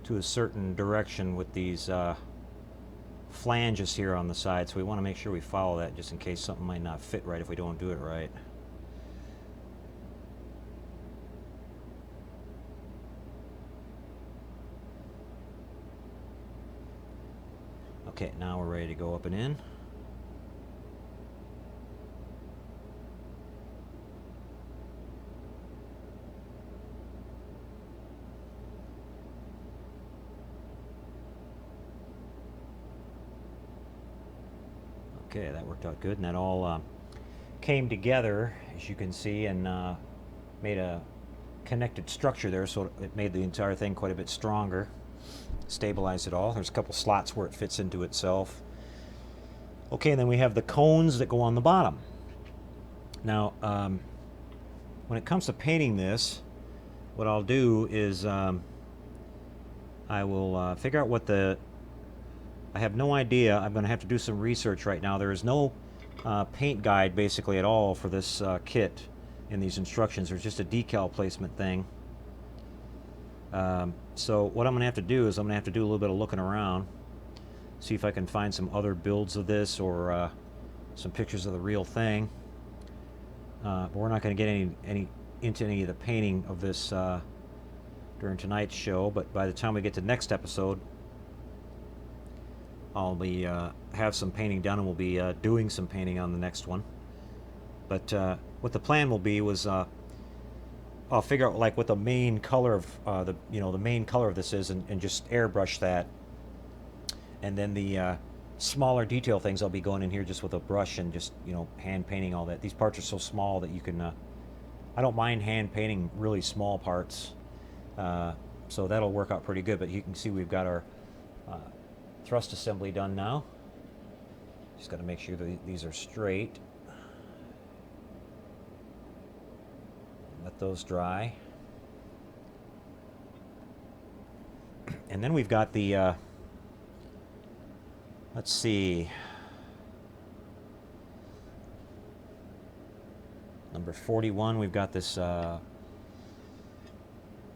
to a certain direction with these flanges here on the side, so we want to make sure we follow that just in case something might not fit right if we don't do it right. Okay, now we're ready to go up and in. Okay, that worked out good, and that all came together, as you can see, and made a connected structure there, so it made the entire thing quite a bit stronger. Stabilized it all. There's a couple slots where it fits into itself. Okay, and then we have the cones that go on the bottom. Now, when it comes to painting this, what I'll do is I will figure out what the... I have no idea. I'm going to have to do some research right now. There is no paint guide basically at all for this kit in these instructions. There's just a decal placement thing. So what I'm going to have to do is I'm going to have to do a little bit of looking around, see if I can find some other builds of this or some pictures of the real thing. But we're not going to get into any of the painting of this during tonight's show. But by the time we get to next episode, I'll be have some painting done, and we'll be doing some painting on the next one. But what the plan will be was I'll figure out like what the main color of the main color of this is, and just airbrush that. And then the smaller detail things I'll be going in here just with a brush and just hand painting all that. These parts are so small that you can I don't mind hand painting really small parts, so that'll work out pretty good. But you can see we've got our thrust assembly done now. Just got to make sure that these are straight. Let those dry. And then we've got the let's see, number 41, we've got this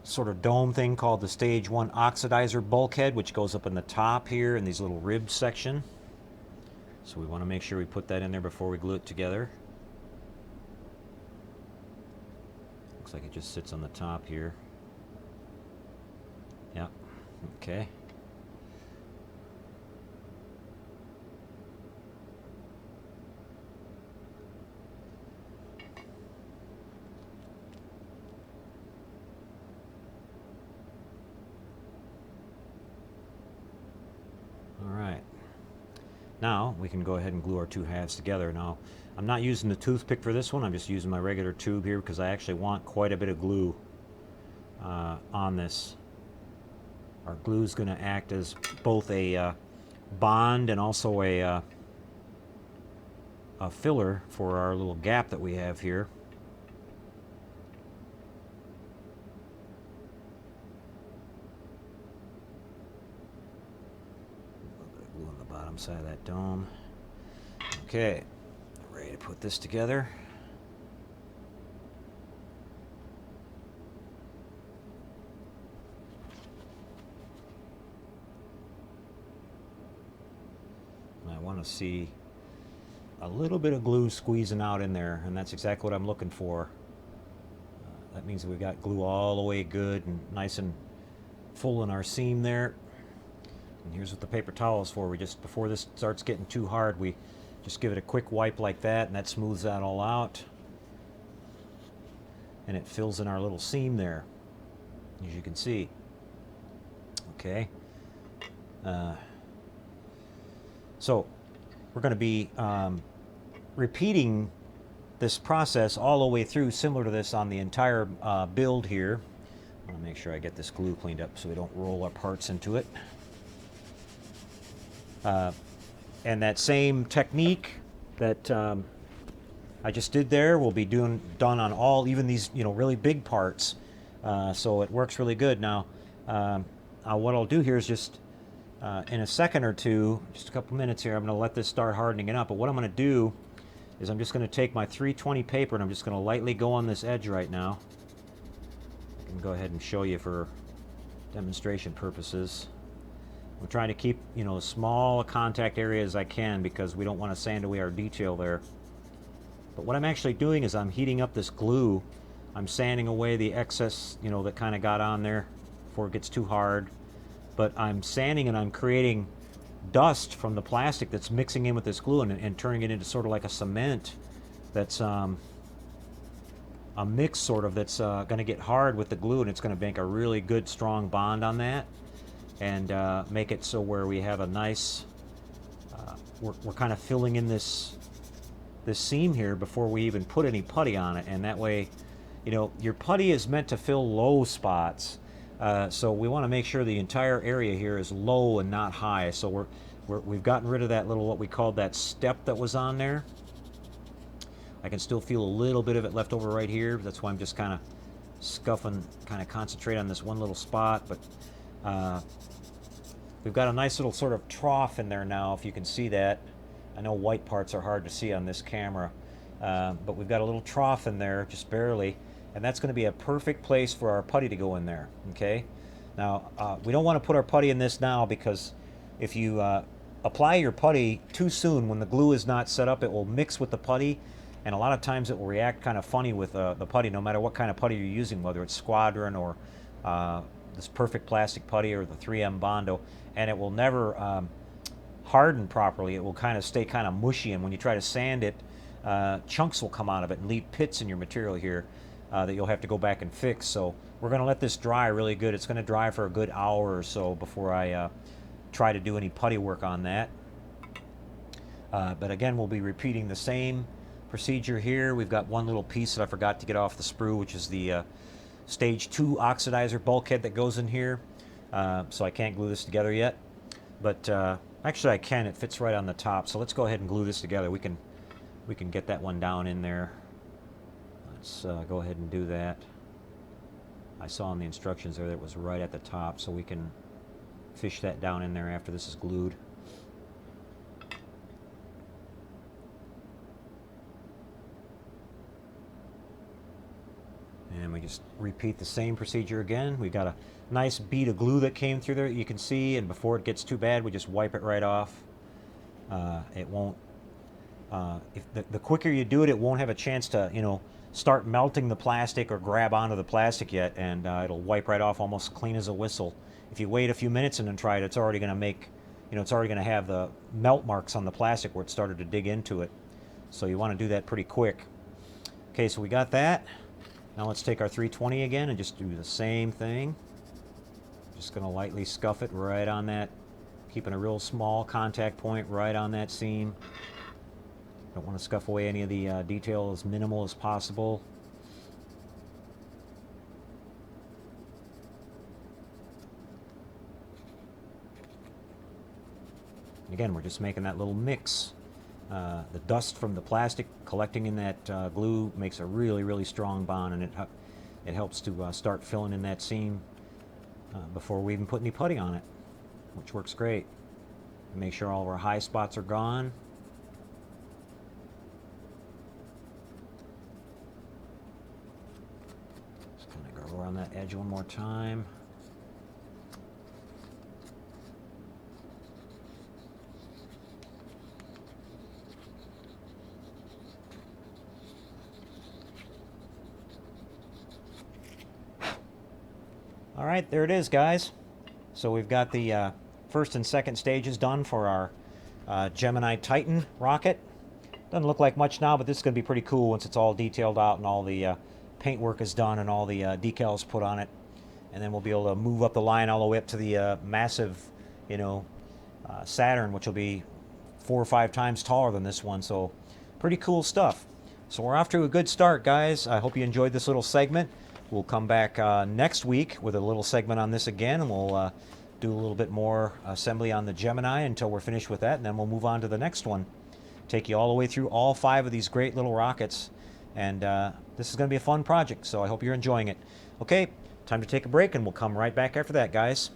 sort of dome thing called the Stage 1 oxidizer bulkhead, which goes up in the top here in these little rib section. So we want to make sure we put that in there before we glue it together. Looks like it just sits on the top here. Yeah, okay. Now we can go ahead and glue our two halves together. Now I'm not using the toothpick for this one. I'm just using my regular tube here because I actually want quite a bit of glue on this. Our glue is going to act as both a bond and also a filler for our little gap that we have here. Side of that dome. Okay, ready to put this together. I want to see a little bit of glue squeezing out in there, and that's exactly what I'm looking for. That means that we've got glue all the way good and nice and full in our seam there. And here's what the paper towel is for. We just, before this starts getting too hard, we just give it a quick wipe like that, and that smooths that all out. And it fills in our little seam there, as you can see. Okay. So we're going to be repeating this process all the way through, similar to this on the entire build here. I want to make sure I get this glue cleaned up so we don't roll our parts into it. And that same technique that I just did there will be done on all, even these really big parts. So it works really good. Now, what I'll do here is just in a second or two, just a couple minutes here, I'm going to let this start hardening it up. But what I'm going to do is I'm just going to take my 320 paper and I'm just going to lightly go on this edge right now. I can go ahead and show you for demonstration purposes. I'm trying to keep, you know, as small a contact area as I can because we don't want to sand away our detail there. But what I'm actually doing is I'm heating up this glue. I'm sanding away the excess, you know, that kind of got on there before it gets too hard. But I'm sanding and I'm creating dust from the plastic that's mixing in with this glue and turning it into sort of like a cement that's a mix sort of that's going to get hard with the glue, and it's going to make a really good strong bond on that and make it so where we have a nice we're kind of filling in this seam here before we even put any putty on it, and that way, you know, your putty is meant to fill low spots. So we want to make sure the entire area here is low and not high. So we've gotten rid of that little, what we called that step that was on there. I can still feel a little bit of it left over right here. That's why I'm just kind of scuffing, kind of concentrate on this one little spot. But we've got a nice little sort of trough in there now, if you can see that. I know white parts are hard to see on this camera, but we've got a little trough in there, just barely. And that's going to be a perfect place for our putty to go in there, okay? Now, we don't want to put our putty in this now because if you apply your putty too soon when the glue is not set up, it will mix with the putty, and a lot of times it will react kind of funny with the putty, no matter what kind of putty you're using, whether it's Squadron or this perfect plastic putty or the 3M Bondo, and it will never harden properly. It will kind of stay kind of mushy, and when you try to sand it, chunks will come out of it and leave pits in your material here. That you'll have to go back and fix. So we're going to let this dry really good. It's going to dry for a good hour or so before I try to do any putty work on that. But again, we'll be repeating the same procedure here. We've got one little piece that I forgot to get off the sprue, which is the stage 2 oxidizer bulkhead that goes in here. So I can't glue this together yet. But actually I can. It fits right on the top. So let's go ahead and glue this together. We can get that one down in there. Let's go ahead and do that. I saw in the instructions there that it was right at the top, so we can fish that down in there after this is glued. And we just repeat the same procedure again. We've got a nice bead of glue that came through there, you can see, and before it gets too bad, we just wipe it right off. It won't, if the quicker you do it, it won't have a chance to, you know, start melting the plastic or grab onto the plastic yet, and it'll wipe right off almost clean as a whistle. If you wait a few minutes and then try it, it's already going to make, you know, it's already going to have the melt marks on the plastic where it started to dig into it. So you want to do that pretty quick. Okay, so we got that. Now let's take our 320 again and just do the same thing. Just going to lightly scuff it right on that, keeping a real small contact point right on that seam. Don't want to scuff away any of the detail, as minimal as possible. Again, we're just making that little mix. The dust from the plastic collecting in that glue makes a really, really strong bond, and it helps to start filling in that seam before we even put any putty on it, which works great. Make sure all of our high spots are gone. Around that edge one more time. All right, there it is, guys. So we've got the first and second stages done for our Gemini Titan rocket. Doesn't look like much now, but this is going to be pretty cool once it's all detailed out and all the paintwork is done and all the decals put on it, and then we'll be able to move up the line all the way up to the massive, you know, Saturn, which will be 4 or 5 times taller than this one. So pretty cool stuff. So we're off to a good start, guys. I hope you enjoyed this little segment. We'll come back next week with a little segment on this again, and we'll do a little bit more assembly on the Gemini until we're finished with that, and then we'll move on to the next one. Take you all the way through all 5 of these great little rockets. And this is going to be a fun project, so I hope you're enjoying it. Okay, time to take a break, and we'll come right back after that, guys.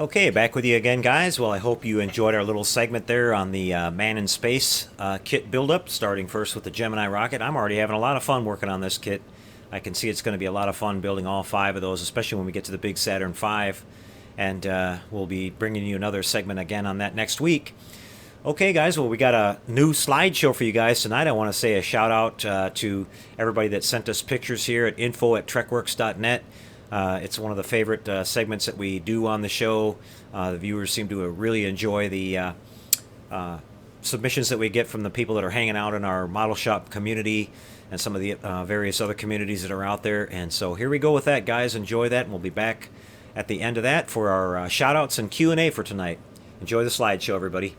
Okay, back with you again, guys. Well, I hope you enjoyed our little segment there on the Man in Space kit buildup, starting first with the Gemini rocket. I'm already having a lot of fun working on this kit. I can see it's going to be a lot of fun building all 5 of those, especially when we get to the big Saturn V. And we'll be bringing you another segment again on that next week. Okay, guys, well, we got a new slideshow for you guys tonight. I want to say a shout out to everybody that sent us pictures here at info@trekworks.net. It's one of the favorite segments that we do on the show. The viewers seem to really enjoy the submissions that we get from the people that are hanging out in our model shop community and some of the various other communities that are out there. And so here we go with that, guys. Enjoy that, and we'll be back at the end of that for our shout outs and Q&A for tonight. Enjoy the slideshow, everybody.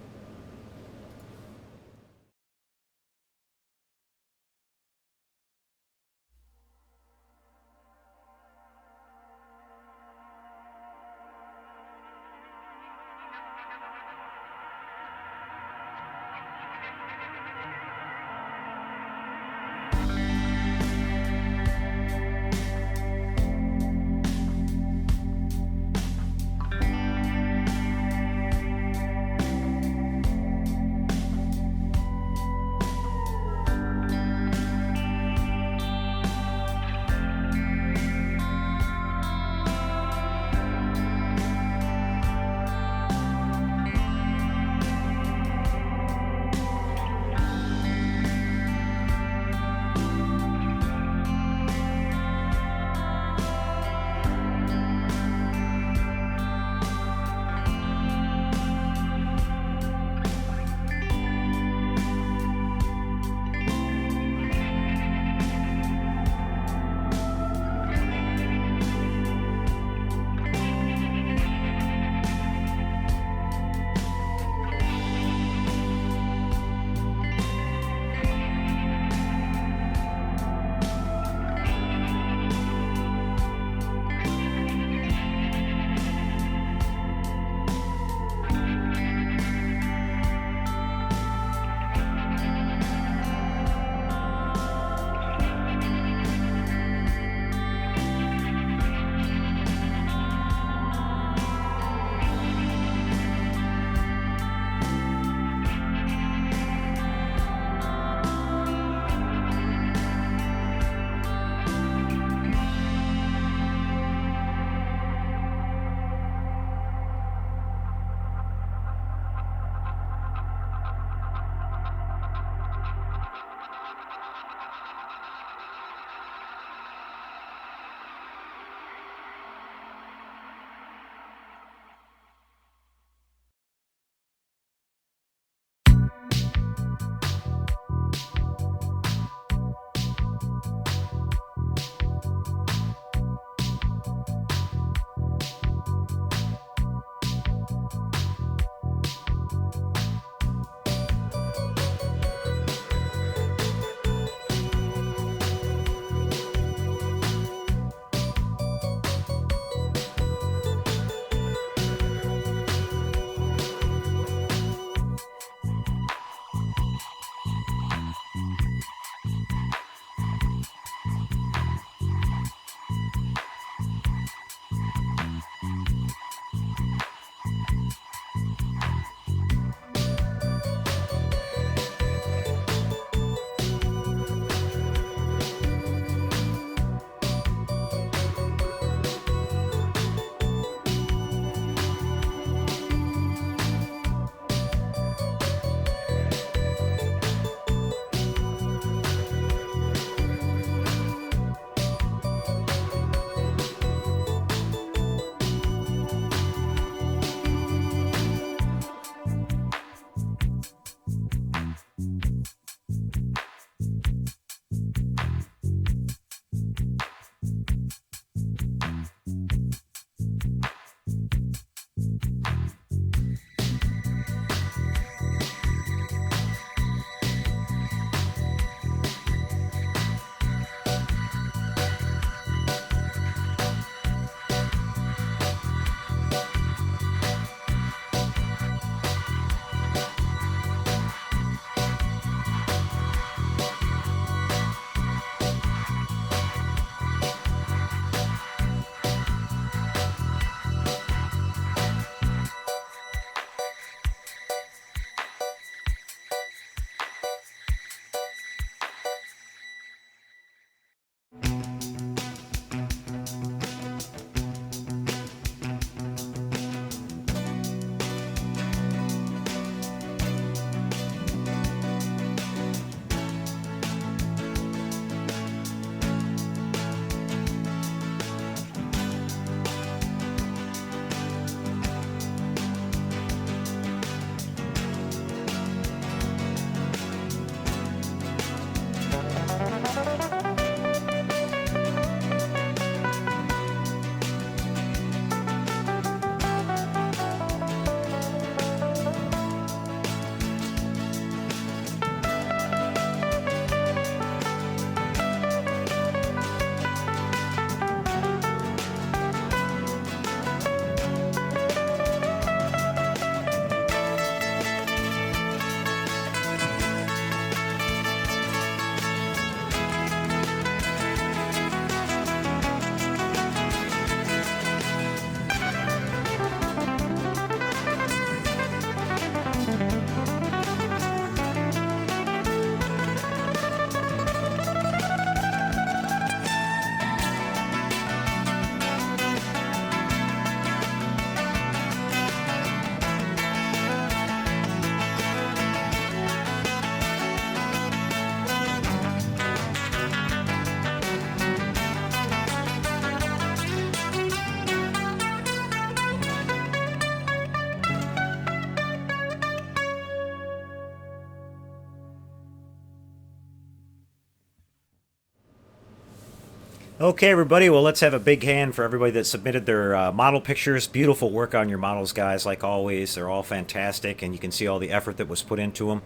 Okay, everybody. Well, let's have a big hand for everybody that submitted their model pictures. Beautiful work on your models, guys, like always. They're all fantastic, and you can see all the effort that was put into them.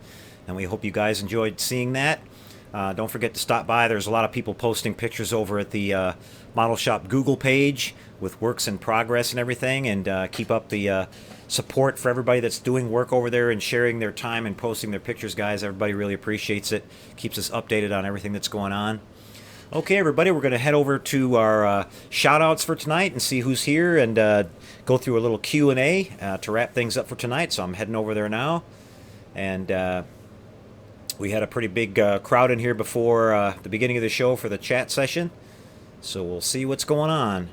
And we hope you guys enjoyed seeing that. Don't forget to stop by. There's a lot of people posting pictures over at the Model Shop Google page with works in progress and everything. And keep up the support for everybody that's doing work over there and sharing their time and posting their pictures, guys. Everybody really appreciates it. Keeps us updated on everything that's going on. Okay, everybody, we're going to head over to our shout-outs for tonight and see who's here and go through a little Q&A to wrap things up for tonight. So I'm heading over there now. And we had a pretty big crowd in here before the beginning of the show for the chat session. So we'll see what's going on.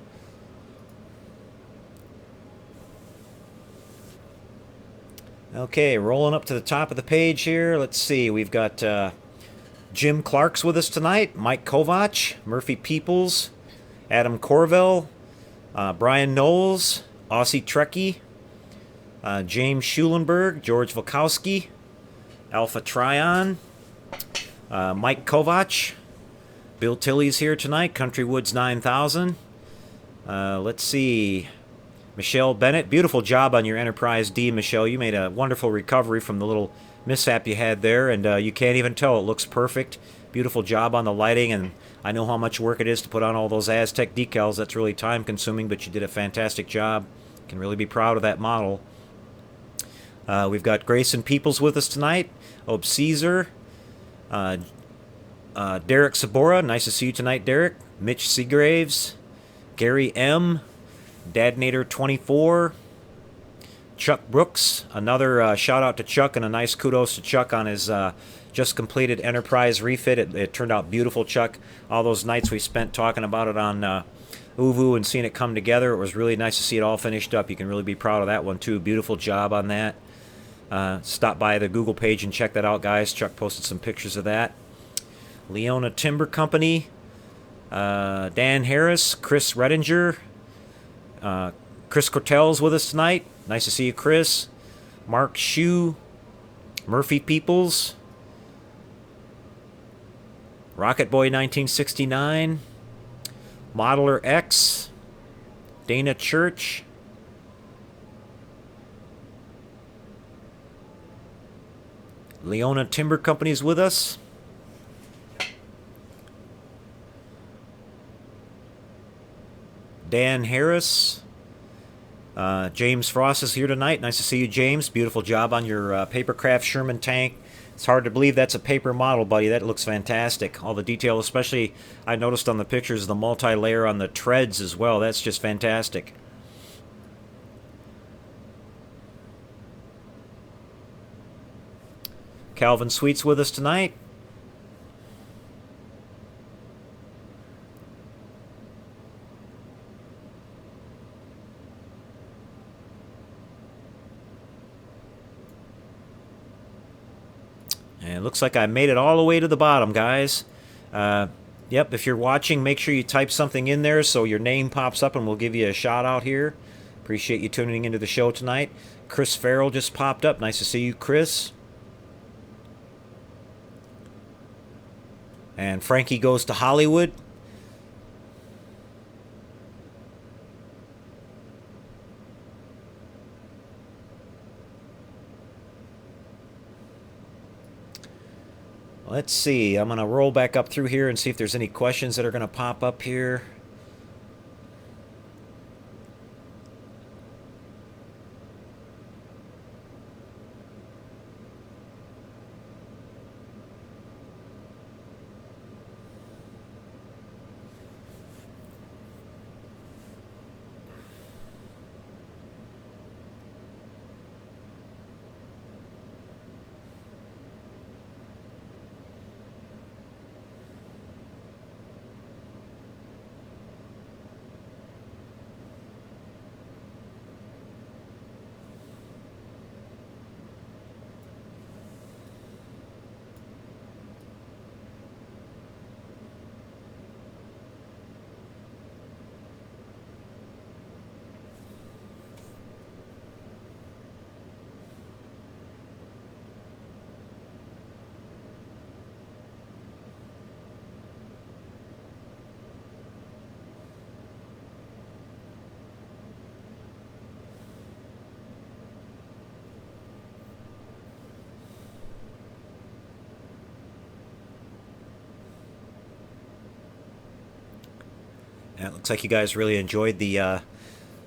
Okay, rolling up to the top of the page here. Let's see, we've got Jim Clark's with us tonight, Mike Kovach, Murphy Peoples, Adam Corville, Brian Knowles, Aussie Trekkie, James Schulenberg, George Volkowski, Alpha Tryon, Mike Kovach, Bill Tilley's here tonight, Country Woods 9000. Let's see, Michelle Bennett, beautiful job on your Enterprise D, Michelle. You made a wonderful recovery from the little mishap you had there, and you can't even tell. It looks perfect. Beautiful job on the lighting, and I know how much work it is to put on all those Aztec decals. That's really time consuming, but you did a fantastic job. Can really be proud of that model. We've got Grayson Peoples with us tonight, Ob Caesar, Derek Sabora, nice to see you tonight, Derek, Mitch Seagraves, Gary M., Dadnator 24, Chuck Brooks, another shout out to Chuck and a nice kudos to Chuck on his just completed Enterprise refit. It turned out beautiful, Chuck. All those nights we spent talking about it on Uvu and seeing it come together, it was really nice to see it all finished up. You can really be proud of that one too. Beautiful job on that. Stop by the Google page and check that out, guys. Chuck posted some pictures of that. Leona Timber Company, Dan Harris, Chris Redinger, Chris Cortell's with us tonight. Nice to see you, Chris. Mark Shue, Murphy Peoples, Rocket Boy 1969, Modeler X, Dana Church, Leona Timber Company's with us. Dan Harris. James Frost is here tonight. Nice to see you, James. Beautiful job on your Papercraft Sherman tank. It's hard to believe that's a paper model, buddy. That looks fantastic. All the detail, especially I noticed on the pictures, the multi-layer on the treads as well. That's just fantastic. Calvin Sweet's with us tonight. And it looks like I made it all the way to the bottom, guys. Yep, if you're watching, make sure you type something in there so your name pops up and we'll give you a shout out here. Appreciate you tuning into the show tonight. Chris Farrell just popped up. Nice to see you, Chris. And Frankie Goes to Hollywood. Let's see. I'm going to roll back up through here and see if there's any questions that are going to pop up here. And it looks like you guys really enjoyed the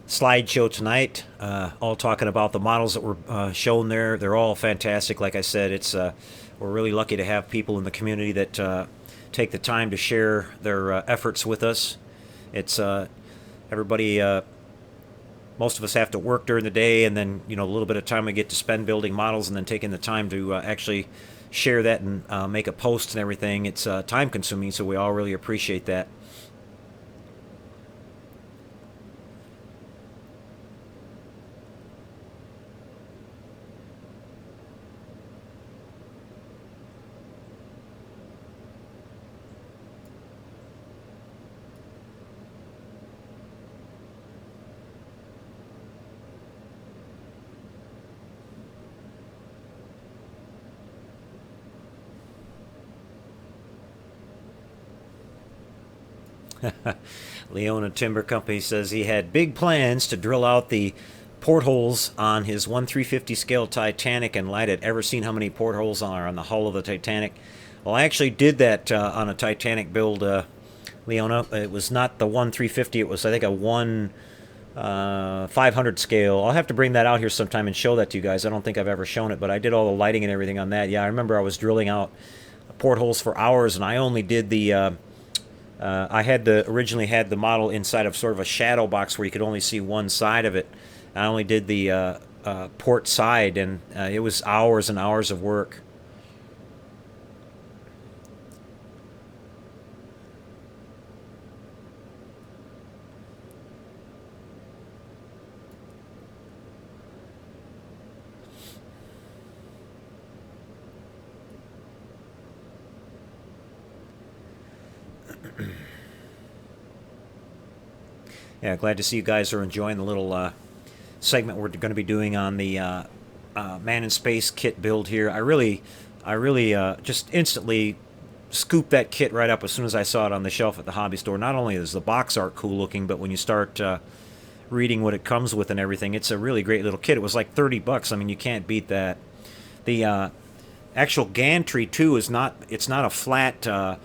slideshow tonight. All talking about the models that were shown there. They're all fantastic. Like I said, it's we're really lucky to have people in the community that take the time to share their efforts with us. It's everybody. Most of us have to work during the day, and then a little bit of time we get to spend building models, and then taking the time to actually share that and make a post and everything. It's time consuming, so we all really appreciate that. Leona Timber Company says he had big plans to drill out the portholes on his 1/350 scale Titanic and light it. Ever seen how many portholes are on the hull of the Titanic? Well, I actually did that on a Titanic build, Leona. It was not the 1/350. It was, I think, a 500 scale. I'll have to bring that out here sometime and show that to you guys. I don't think I've ever shown it, but I did all the lighting and everything on that. Yeah, I remember I was drilling out portholes for hours, and I only did the I had originally had the model inside of sort of a shadow box where you could only see one side of it. I only did the port side, and it was hours and hours of work. Yeah, glad to see you guys are enjoying the little segment we're going to be doing on the Man in Space kit build here. I really just instantly scooped that kit right up as soon as I saw it on the shelf at the hobby store. Not only is the box art cool looking, but when you start reading what it comes with and everything, it's a really great little kit. It was like $30. I mean, you can't beat that. The actual gantry too is not. It's not a flat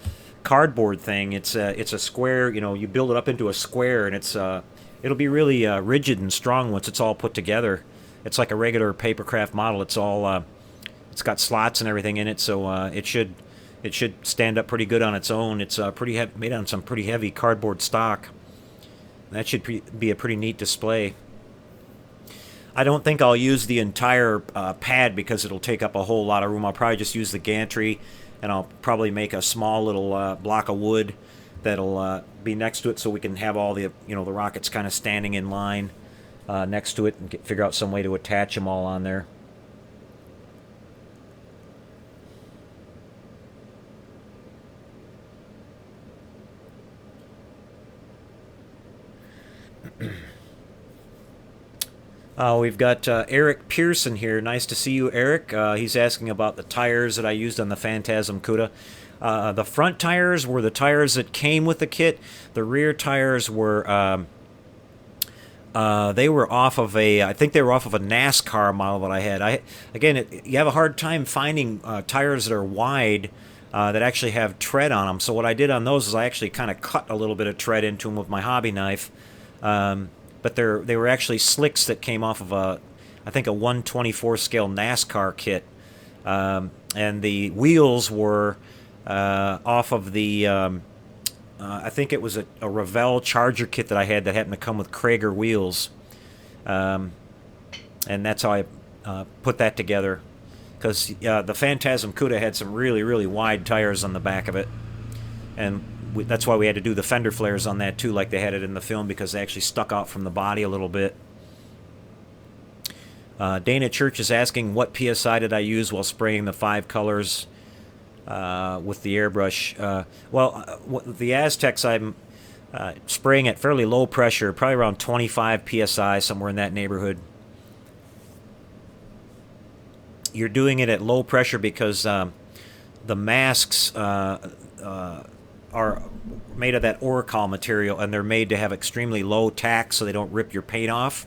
cardboard thing. It's a square. You build it up into a square, and it'll be really rigid and strong once it's all put together. It's like a regular papercraft model. It's got slots and everything in it, so it should stand up pretty good on its own. It's made on some pretty heavy cardboard stock. That should be a pretty neat display. I don't think I'll use the entire pad because it'll take up a whole lot of room. I'll probably just use the gantry, and I'll probably make a small little block of wood that'll be next to it, so we can have all the the rockets kind of standing in line next to it, and figure out some way to attach them all on there. We've got Eric Pearson here. Nice to see you, Eric. He's asking about the tires that I used on the Phantasm Cuda. The front tires were the tires that came with the kit. The rear tires were they were off of I think they were off of a NASCAR model that I had. You have a hard time finding tires that are wide that actually have tread on them. So what I did on those is I actually kind of cut a little bit of tread into them with my hobby knife. But they were actually slicks that came off of I think a 1/24 scale NASCAR kit, and the wheels were off of the I think it was a Revell Charger kit that I had that happened to come with Krager wheels, and that's how I put that together. Because the Phantasm Cuda had some really, really wide tires on the back of it, and that's why we had to do the fender flares on that too, like they had it in the film, because they actually stuck out from the body a little bit. Dana Church is asking, what PSI did I use while spraying the 5 colors with the airbrush? The Aztecs, I'm spraying at fairly low pressure, probably around 25 PSI, somewhere in that neighborhood. You're doing it at low pressure because the masks are made of that Oracal material, and they're made to have extremely low tack so they don't rip your paint off.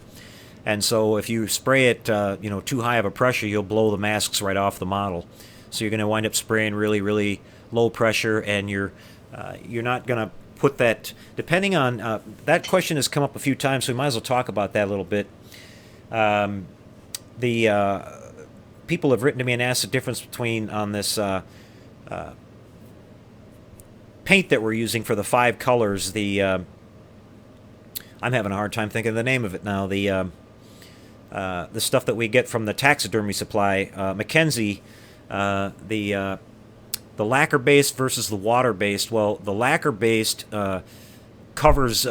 And so if you spray it too high of a pressure, you'll blow the masks right off the model. So you're going to wind up spraying really, really low pressure, and you're not going to put that, depending on, that question has come up a few times, so we might as well talk about that a little bit. The people have written to me and asked the difference between on this paint that we're using for the 5 colors. I'm having a hard time thinking of the name of it now. The stuff that we get from the taxidermy supply, Mackenzie, the lacquer-based versus the water-based. Well, the lacquer-based covers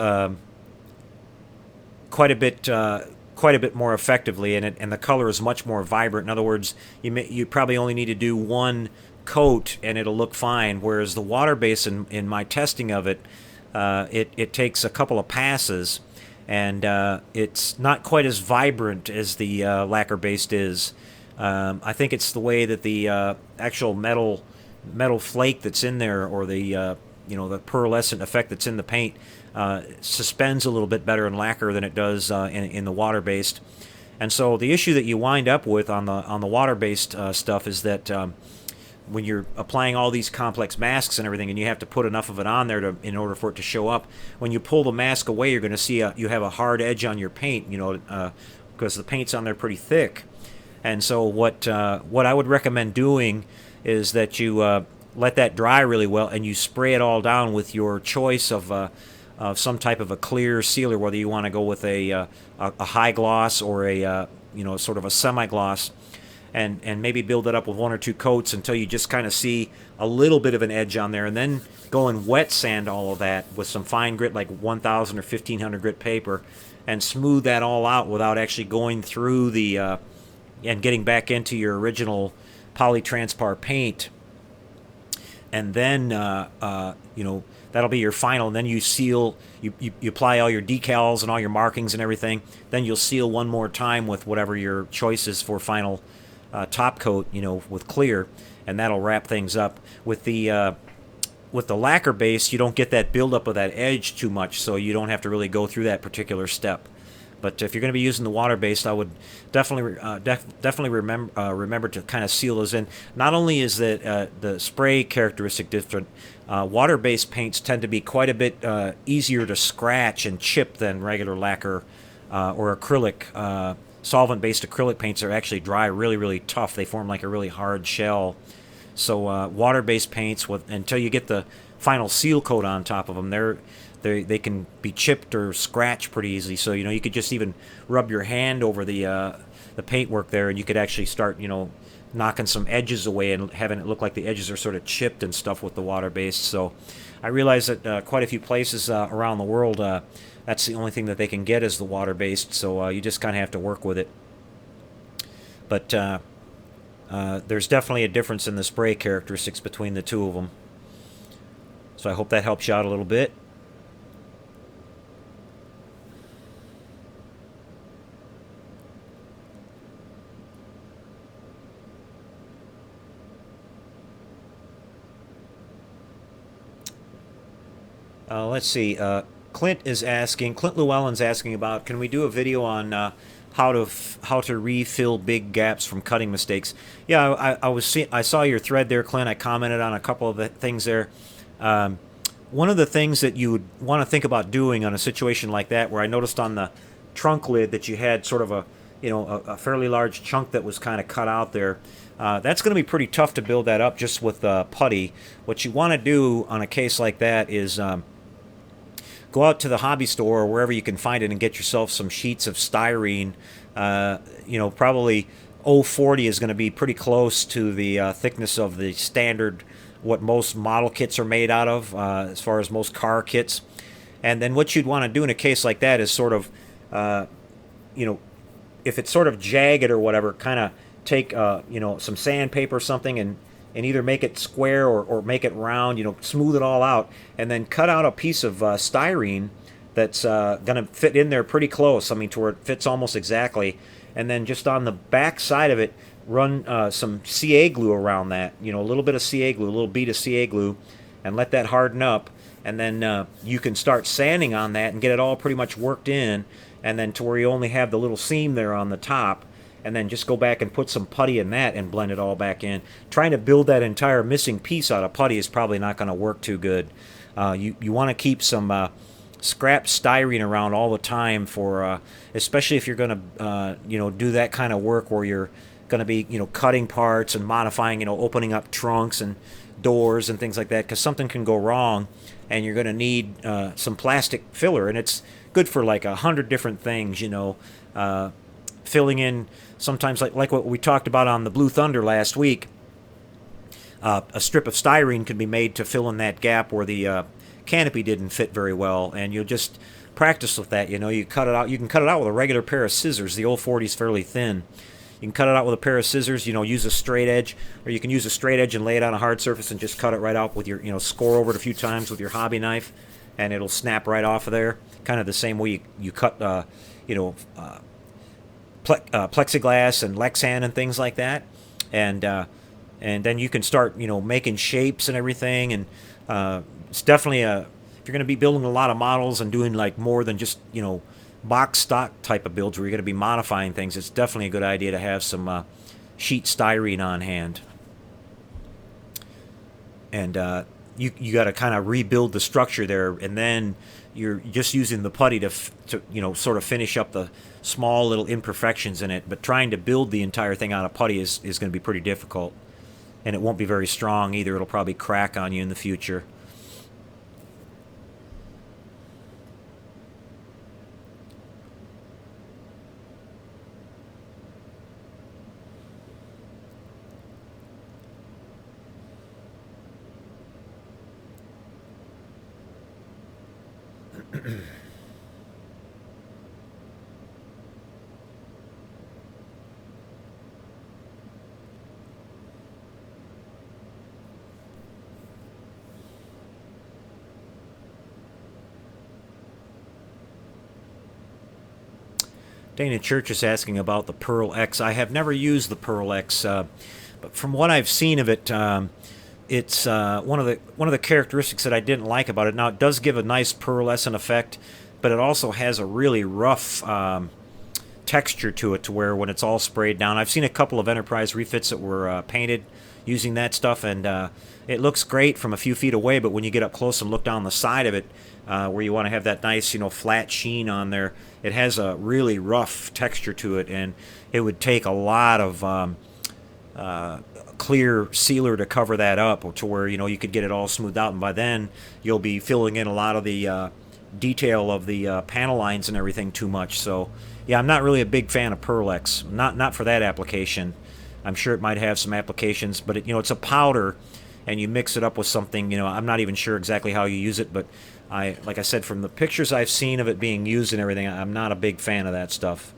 quite a bit more effectively, and the color is much more vibrant. In other words, you probably only need to do 1 coat and it'll look fine. Whereas the water-based, in my testing of it, it takes a couple of passes, and it's not quite as vibrant as the lacquer-based is. I think it's the way that the actual metal flake that's in there, or the the pearlescent effect that's in the paint, suspends a little bit better in lacquer than it does in the water-based. And so the issue that you wind up with on the water-based stuff is that when you're applying all these complex masks and everything, and you have to put enough of it on there in order for it to show up, when you pull the mask away, you're going to see you have a hard edge on your paint, because the paint's on there pretty thick. And so what I would recommend doing is that you let that dry really well, and you spray it all down with your choice of some type of a clear sealer, whether you want to go with a high gloss or a sort of a semi-gloss, and maybe build it up with 1 or 2 coats until you just kind of see a little bit of an edge on there, and then go and wet sand all of that with some fine grit, like 1,000 or 1,500 grit paper, and smooth that all out without actually going through the and getting back into your original polytranspar paint. And then that'll be your final, and then you seal, you apply all your decals and all your markings and everything. Then you'll seal one more time with whatever your choice is for final top coat, with clear, and that'll wrap things up. With the lacquer base, you don't get that buildup of that edge too much, so you don't have to really go through that particular step. But if you're going to be using the water-based, I would definitely remember to kind of seal those in. Not only is the spray characteristic different, water-based paints tend to be quite a bit easier to scratch and chip than regular lacquer or acrylic. Solvent-based acrylic paints are actually dry really, really tough. They form like a really hard shell. So water-based paints, until you get the final seal coat on top of them, they can be chipped or scratched pretty easily. So you could just even rub your hand over the paintwork there, and you could actually start knocking some edges away and having it look like the edges are sort of chipped and stuff with the water-based. So I realize that quite a few places around the world, that's the only thing that they can get is the water-based. So you just kind of have to work with it. But there's definitely a difference in the spray characteristics between the two of them. So I hope that helps you out a little bit. Let's see. Clint Llewellyn's asking about, can we do a video on how to refill big gaps from cutting mistakes? Yeah, I saw your thread there, Clint. I commented on a couple of the things there. One of the things that you would want to think about doing on a situation like that, where I noticed on the trunk lid that you had sort of a fairly large chunk that was kind of cut out there. That's going to be pretty tough to build that up just with putty. What you want to do on a case like that is go out to the hobby store or wherever you can find it and get yourself some sheets of styrene. Probably 040 is going to be pretty close to the thickness of the standard, what most model kits are made out of, as far as most car kits. And then what you'd want to do in a case like that is sort of, if it's sort of jagged or whatever, kind of take, some sandpaper or something and either make it square or make it round, smooth it all out, and then cut out a piece of styrene that's going to fit in there pretty close, to where it fits almost exactly. And then just on the back side of it, run some CA glue around that, a little bit of CA glue, a little bead of CA glue, and let that harden up. And then you can start sanding on that and get it all pretty much worked in, and then to where you only have the little seam there on the top. and then just go back and put some putty in that and blend it all back in. Trying to build that entire missing piece out of putty is probably not going to work too good. You want to keep some scrap styrene around all the time for, especially if you're going to do that kind of work where you're going to be cutting parts and modifying, opening up trunks and doors and things like that, because something can go wrong and you're going to need some plastic filler, and it's good for like 100 different things, filling in sometimes like what we talked about on the Blue Thunder last week. A strip of styrene can be made to fill in that gap where the canopy didn't fit very well, and you'll just practice with that. You cut it out. You can cut it out with a regular pair of scissors. The old 40 is fairly thin. You can cut it out with a pair of scissors. Use a straight edge, or you can use a straight edge and lay it on a hard surface and just cut it right out with your, score over it a few times with your hobby knife, and it'll snap right off of there. Kind of the same way you cut, plexiglass and Lexan and things like that, and then you can start making shapes and everything. And it's definitely if you're going to be building a lot of models and doing like more than just box stock type of builds where you're going to be modifying things, it's definitely a good idea to have some sheet styrene on hand. And you got to kind of rebuild the structure there, and then you're just using the putty to sort of finish up the small little imperfections in it. But trying to build the entire thing out of putty is going to be pretty difficult, and it won't be very strong either. It'll probably crack on you in the future. Dana Church is asking about the Pearl X. I have never used the Pearl X, but from what I've seen of it, it's one of the characteristics that I didn't like about it. Now, it does give a nice pearlescent effect, but it also has a really rough texture to it, to where when it's all sprayed down, I've seen a couple of Enterprise refits that were painted using that stuff, and it looks great from a few feet away, but when you get up close and look down the side of it, where you want to have that nice, flat sheen on there, it has a really rough texture to it, and it would take a lot of clear sealer to cover that up, to where you could get it all smoothed out, and by then you'll be filling in a lot of the detail of the panel lines and everything too much. So yeah, I'm not really a big fan of Pearl-X, not for that application. I'm sure it might have some applications, but it's a powder, and you mix it up with something. I'm not even sure exactly how you use it, but like I said, from the pictures I've seen of it being used and everything, I'm not a big fan of that stuff.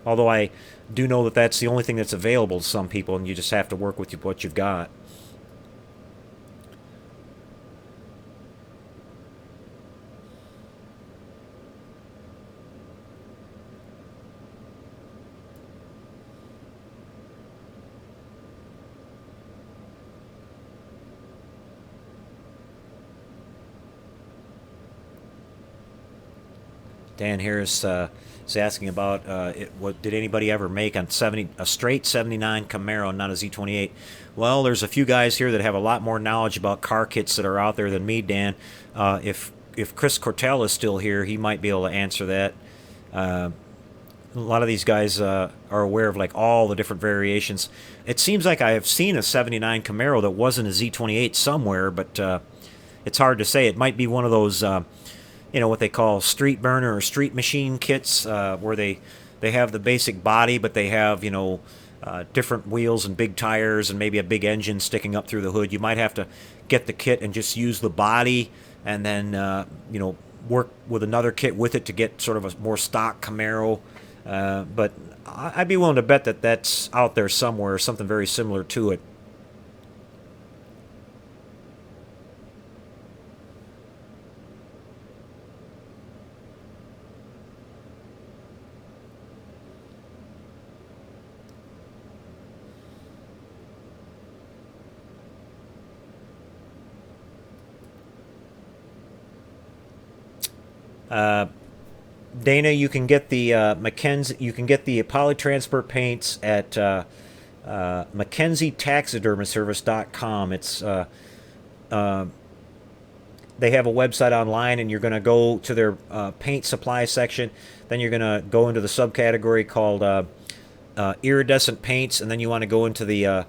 Although I do know that that's the only thing that's available to some people, and you just have to work with what you've got. Dan Harris is asking about what did anybody ever make on a straight 79 Camaro, not a Z28? Well, there's a few guys here that have a lot more knowledge about car kits that are out there than me, Dan. If Chris Cortell is still here, he might be able to answer that. A lot of these guys are aware of like all the different variations. It seems like I have seen a 79 Camaro that wasn't a Z28 somewhere, but it's hard to say. It might be one of those what they call street burner or street machine kits, where they have the basic body, but they have different wheels and big tires and maybe a big engine sticking up through the hood. You might have to get the kit and just use the body, and then work with another kit with it to get sort of a more stock Camaro. But I'd be willing to bet that that's out there somewhere, something very similar to it. Dana, you can get the you can get the polytransport paints at MackenzieTaxidermyService.com. It's they have a website online, and you're going to go to their paint supply section. Then you're going to go into the subcategory called iridescent paints, and then you want to go into the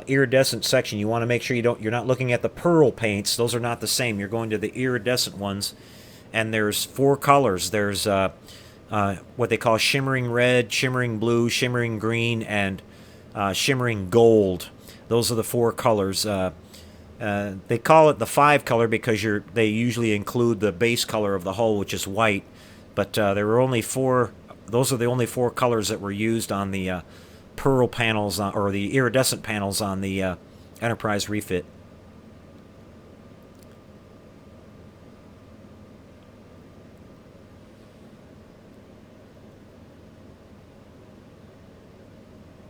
iridescent section. You want to make sure you're not looking at the pearl paints. Those are not the same. You're going to the iridescent ones, and there's 4 colors. There's what they call shimmering red, shimmering blue, shimmering green, and shimmering gold. Those are the 4 colors. They call it the 5 color because they usually include the base color of the hull, which is white. But there were only 4. Those are the only 4 colors that were used on the pearl panels or the iridescent panels on the Enterprise refit.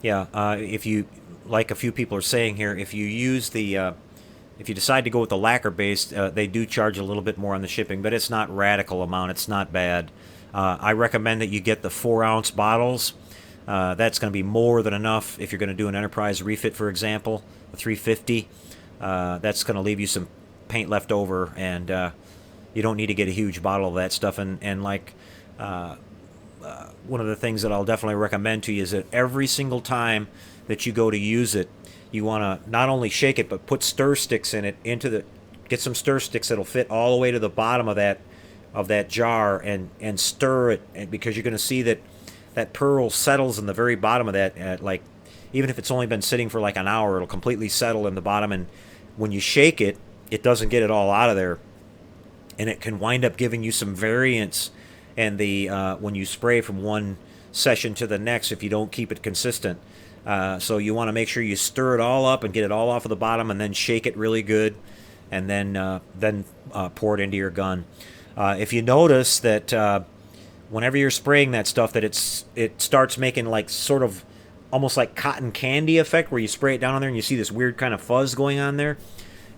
Yeah, if you, like a few people are saying here, if you use if you decide to go with the lacquer based, they do charge a little bit more on the shipping, but it's not radical amount. It's not bad. I recommend that you get the 4-ounce bottles. That's going to be more than enough if you're going to do an Enterprise refit, for example, a 350. That's going to leave you some paint left over, and you don't need to get a huge bottle of that stuff. And like one of the things that I'll definitely recommend to you is that every single time that you go to use it, you want to not only shake it, but put stir sticks in it get some stir sticks that'll fit all the way to the bottom of that jar, and stir it, and because you're going to see that pearl settles in the very bottom of that, like even if it's only been sitting for like an hour, it'll completely settle in the bottom, and when you shake it, it doesn't get it all out of there, and it can wind up giving you some variance, and when you spray from one session to the next, if you don't keep it consistent. So you want to make sure you stir it all up and get it all off of the bottom, and then shake it really good, and then pour it into your gun. If you notice that whenever you're spraying that stuff, that it starts making like sort of almost like cotton candy effect, where you spray it down on there and you see this weird kind of fuzz going on there,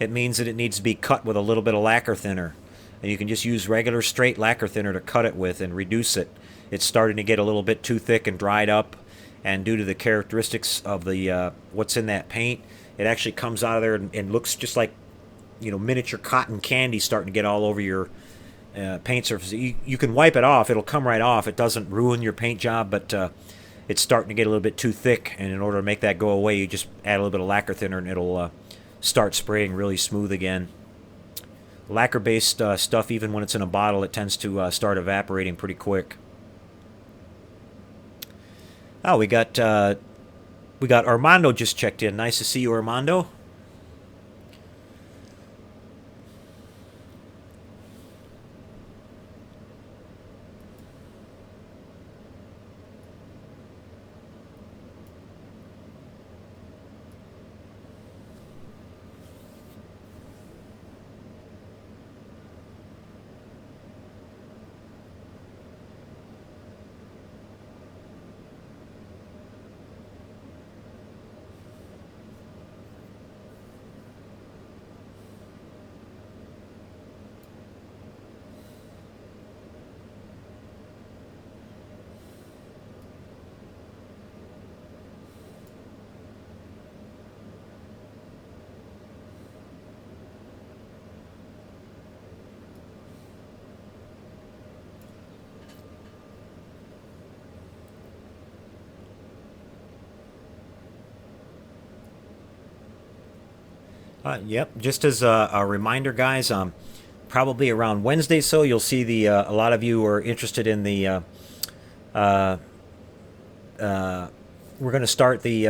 it means that it needs to be cut with a little bit of lacquer thinner. And you can just use regular straight lacquer thinner to cut it with and reduce it. It's starting to get a little bit too thick and dried up, and due to the characteristics of the what's in that paint, it actually comes out of there and looks just like, miniature cotton candy starting to get all over your paint surface. You can wipe it off. It'll come right off. It doesn't ruin your paint job, but it's starting to get a little bit too thick, and in order to make that go away, you just add a little bit of lacquer thinner, and it'll start spraying really smooth again. Lacquer-based stuff, even when it's in a bottle, it tends to start evaporating pretty quick. Oh, we got Armando just checked in. Nice to see you, Armando. Yep. Just as a reminder, guys, probably around Wednesday, so you'll see a lot of you are interested in the. We're going to start the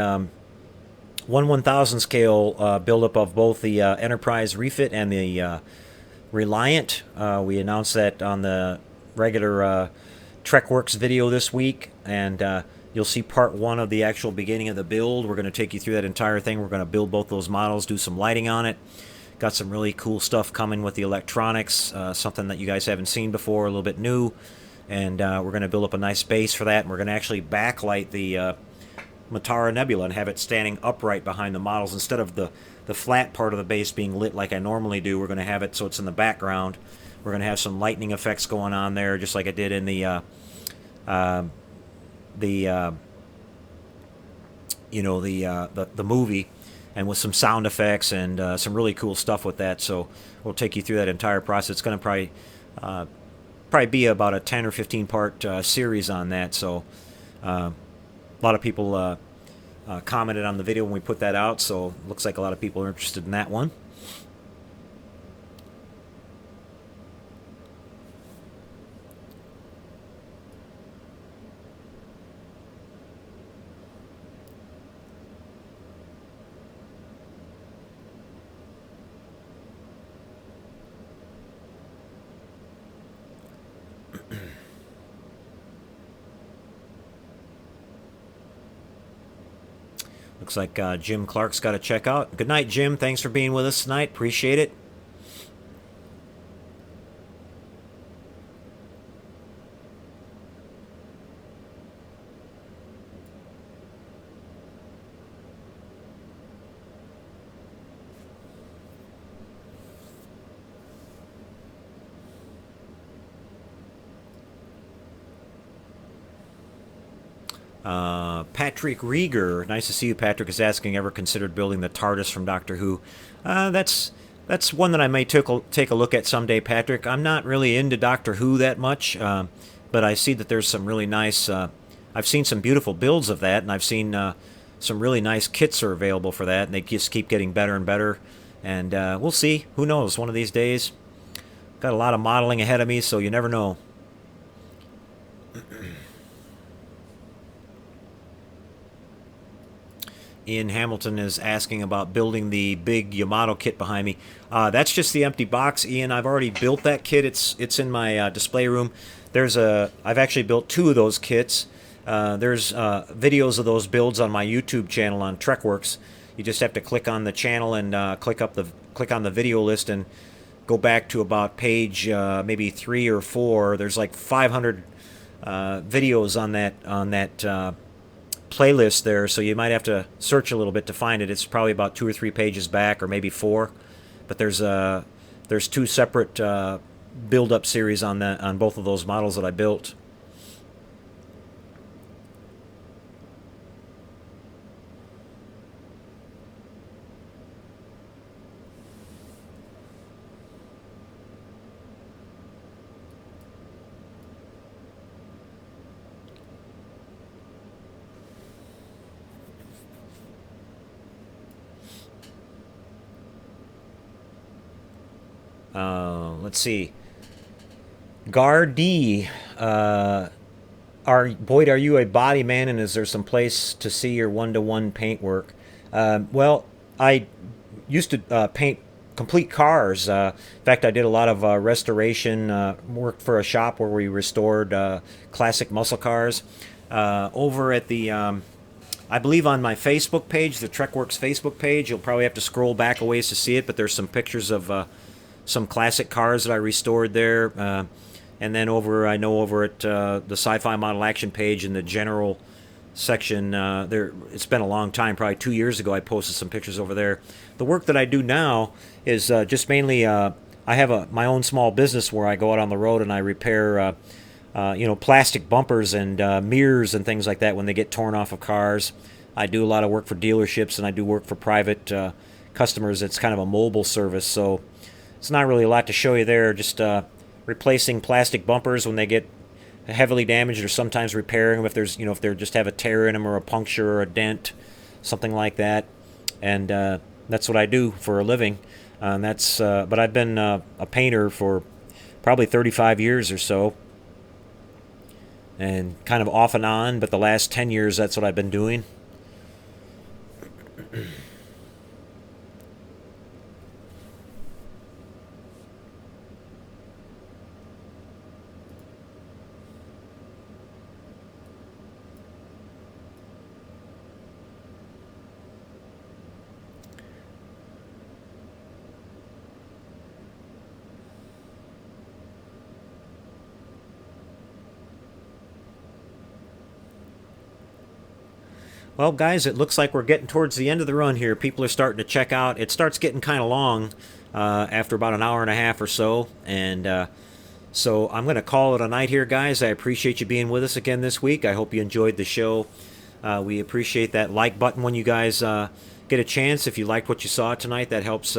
1/1000 scale buildup of both the Enterprise refit and the Reliant. We announced that on the regular TrekWorks video this week, and you'll see part 1 of the actual beginning of the build. We're going to take you through that entire thing. We're going to build both those models, do some lighting on it. Got some really cool stuff coming with the electronics, something that you guys haven't seen before, a little bit new. And we're going to build up a nice base for that, and we're going to actually backlight the Matara Nebula and have it standing upright behind the models. Instead of the flat part of the base being lit like I normally do, we're going to have it so it's in the background We're going to have some lightning effects going on there, just like I did in the movie, and with some sound effects and some really cool stuff with that. So we'll take you through that entire process. It's going to probably be about a 10 or 15 part series on that. So a lot of people commented on the video when we put that out, so looks like a lot of people are interested in that one. Looks like Jim Clark's got to check out. Good night, Jim. Thanks for being with us tonight. Appreciate it. Patrick Rieger, nice to see you. Patrick is asking, ever considered building the TARDIS from Doctor Who? That's one that I may take a look at someday, Patrick. I'm not really into Doctor Who that much, but I see that there's some really nice. I've seen some beautiful builds of that, and I've seen some really nice kits are available for that, and they just keep getting better and better. And we'll see. Who knows? One of these days. Got a lot of modeling ahead of me, so you never know. Ian Hamilton is asking about building the big Yamato kit behind me. That's just the empty box, Ian. I've already built that kit. It's in my display room. I've actually built 2 of those kits. There's videos of those builds on my YouTube channel on TrekWorks. You just have to click on the channel and click on the video list and go back to about page maybe 3 or 4. There's like 500 videos on that playlist there, so you might have to search a little bit to find it. It's probably about 2 or 3 pages back, or maybe 4. But there's 2 separate build-up series on both of those models that I built. Let's see. Gardy, Boyd, are you a body man, and is there some place to see your one-to-one paint work? Well, I used to paint complete cars. In fact, I did a lot of restoration work for a shop where we restored classic muscle cars. Over at the, I believe on my Facebook page, the TrekWorks Facebook page, you'll probably have to scroll back a ways to see it, but there's some pictures of some classic cars that I restored there. And then over at the Sci-Fi Model Action page in the general section, there, it's been a long time, probably 2 years ago, I posted some pictures over there. The work that I do now is just mainly, I have my own small business where I go out on the road and I repair plastic bumpers and mirrors and things like that when they get torn off of cars. I do a lot of work for dealerships, and I do work for private customers. It's kind of a mobile service, so it's not really a lot to show you there. Just replacing plastic bumpers when they get heavily damaged, or sometimes repairing them if they just have a tear in them or a puncture or a dent, something like that. And that's what I do for a living. But I've been a painter for probably 35 years or so, and kind of off and on, but the last 10 years that's what I've been doing. Well, guys, it looks like we're getting towards the end of the run here. People are starting to check out. It starts getting kind of long after about an hour and a half or so. And so I'm going to call it a night here, guys. I appreciate you being with us again this week. I hope you enjoyed the show. We appreciate that like button when you guys get a chance. If you liked what you saw tonight, that helps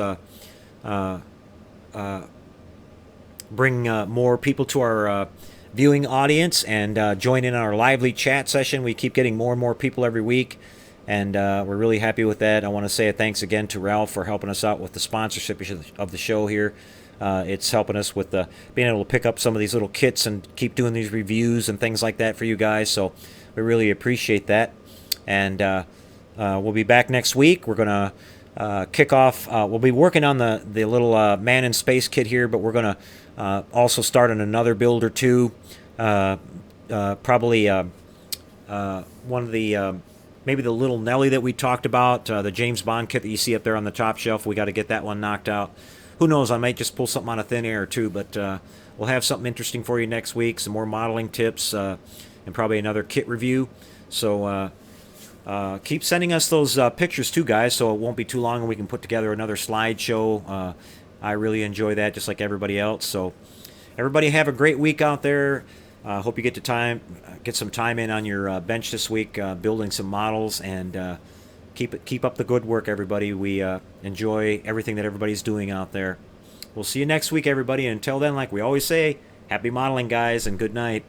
bring more people to our viewing audience and join in our lively chat session. We keep getting more and more people every week, and we're really happy with that. I want to say a thanks again to Ralph for helping us out with the sponsorship of the show here. It's helping us with being able to pick up some of these little kits and keep doing these reviews and things like that for you guys. So we really appreciate that. And we'll be back next week. We're going to kick off. We'll be working on the little man in space kit here, but we're going to also start on another build or two. Probably one of the maybe the little Nelly that we talked about, the James Bond kit that you see up there on the top shelf. We got to get that one knocked out. Who knows? I might just pull something out of thin air too, but we'll have something interesting for you next week. Some more modeling tips and probably another kit review. So keep sending us those pictures too, guys, so it won't be too long and we can put together another slideshow. I really enjoy that, just like everybody else. So everybody have a great week out there. Hope you get some time in on your bench this week, building some models, and keep up the good work, everybody. We enjoy everything that everybody's doing out there. We'll see you next week, everybody. And until then, like we always say, happy modeling, guys, and good night.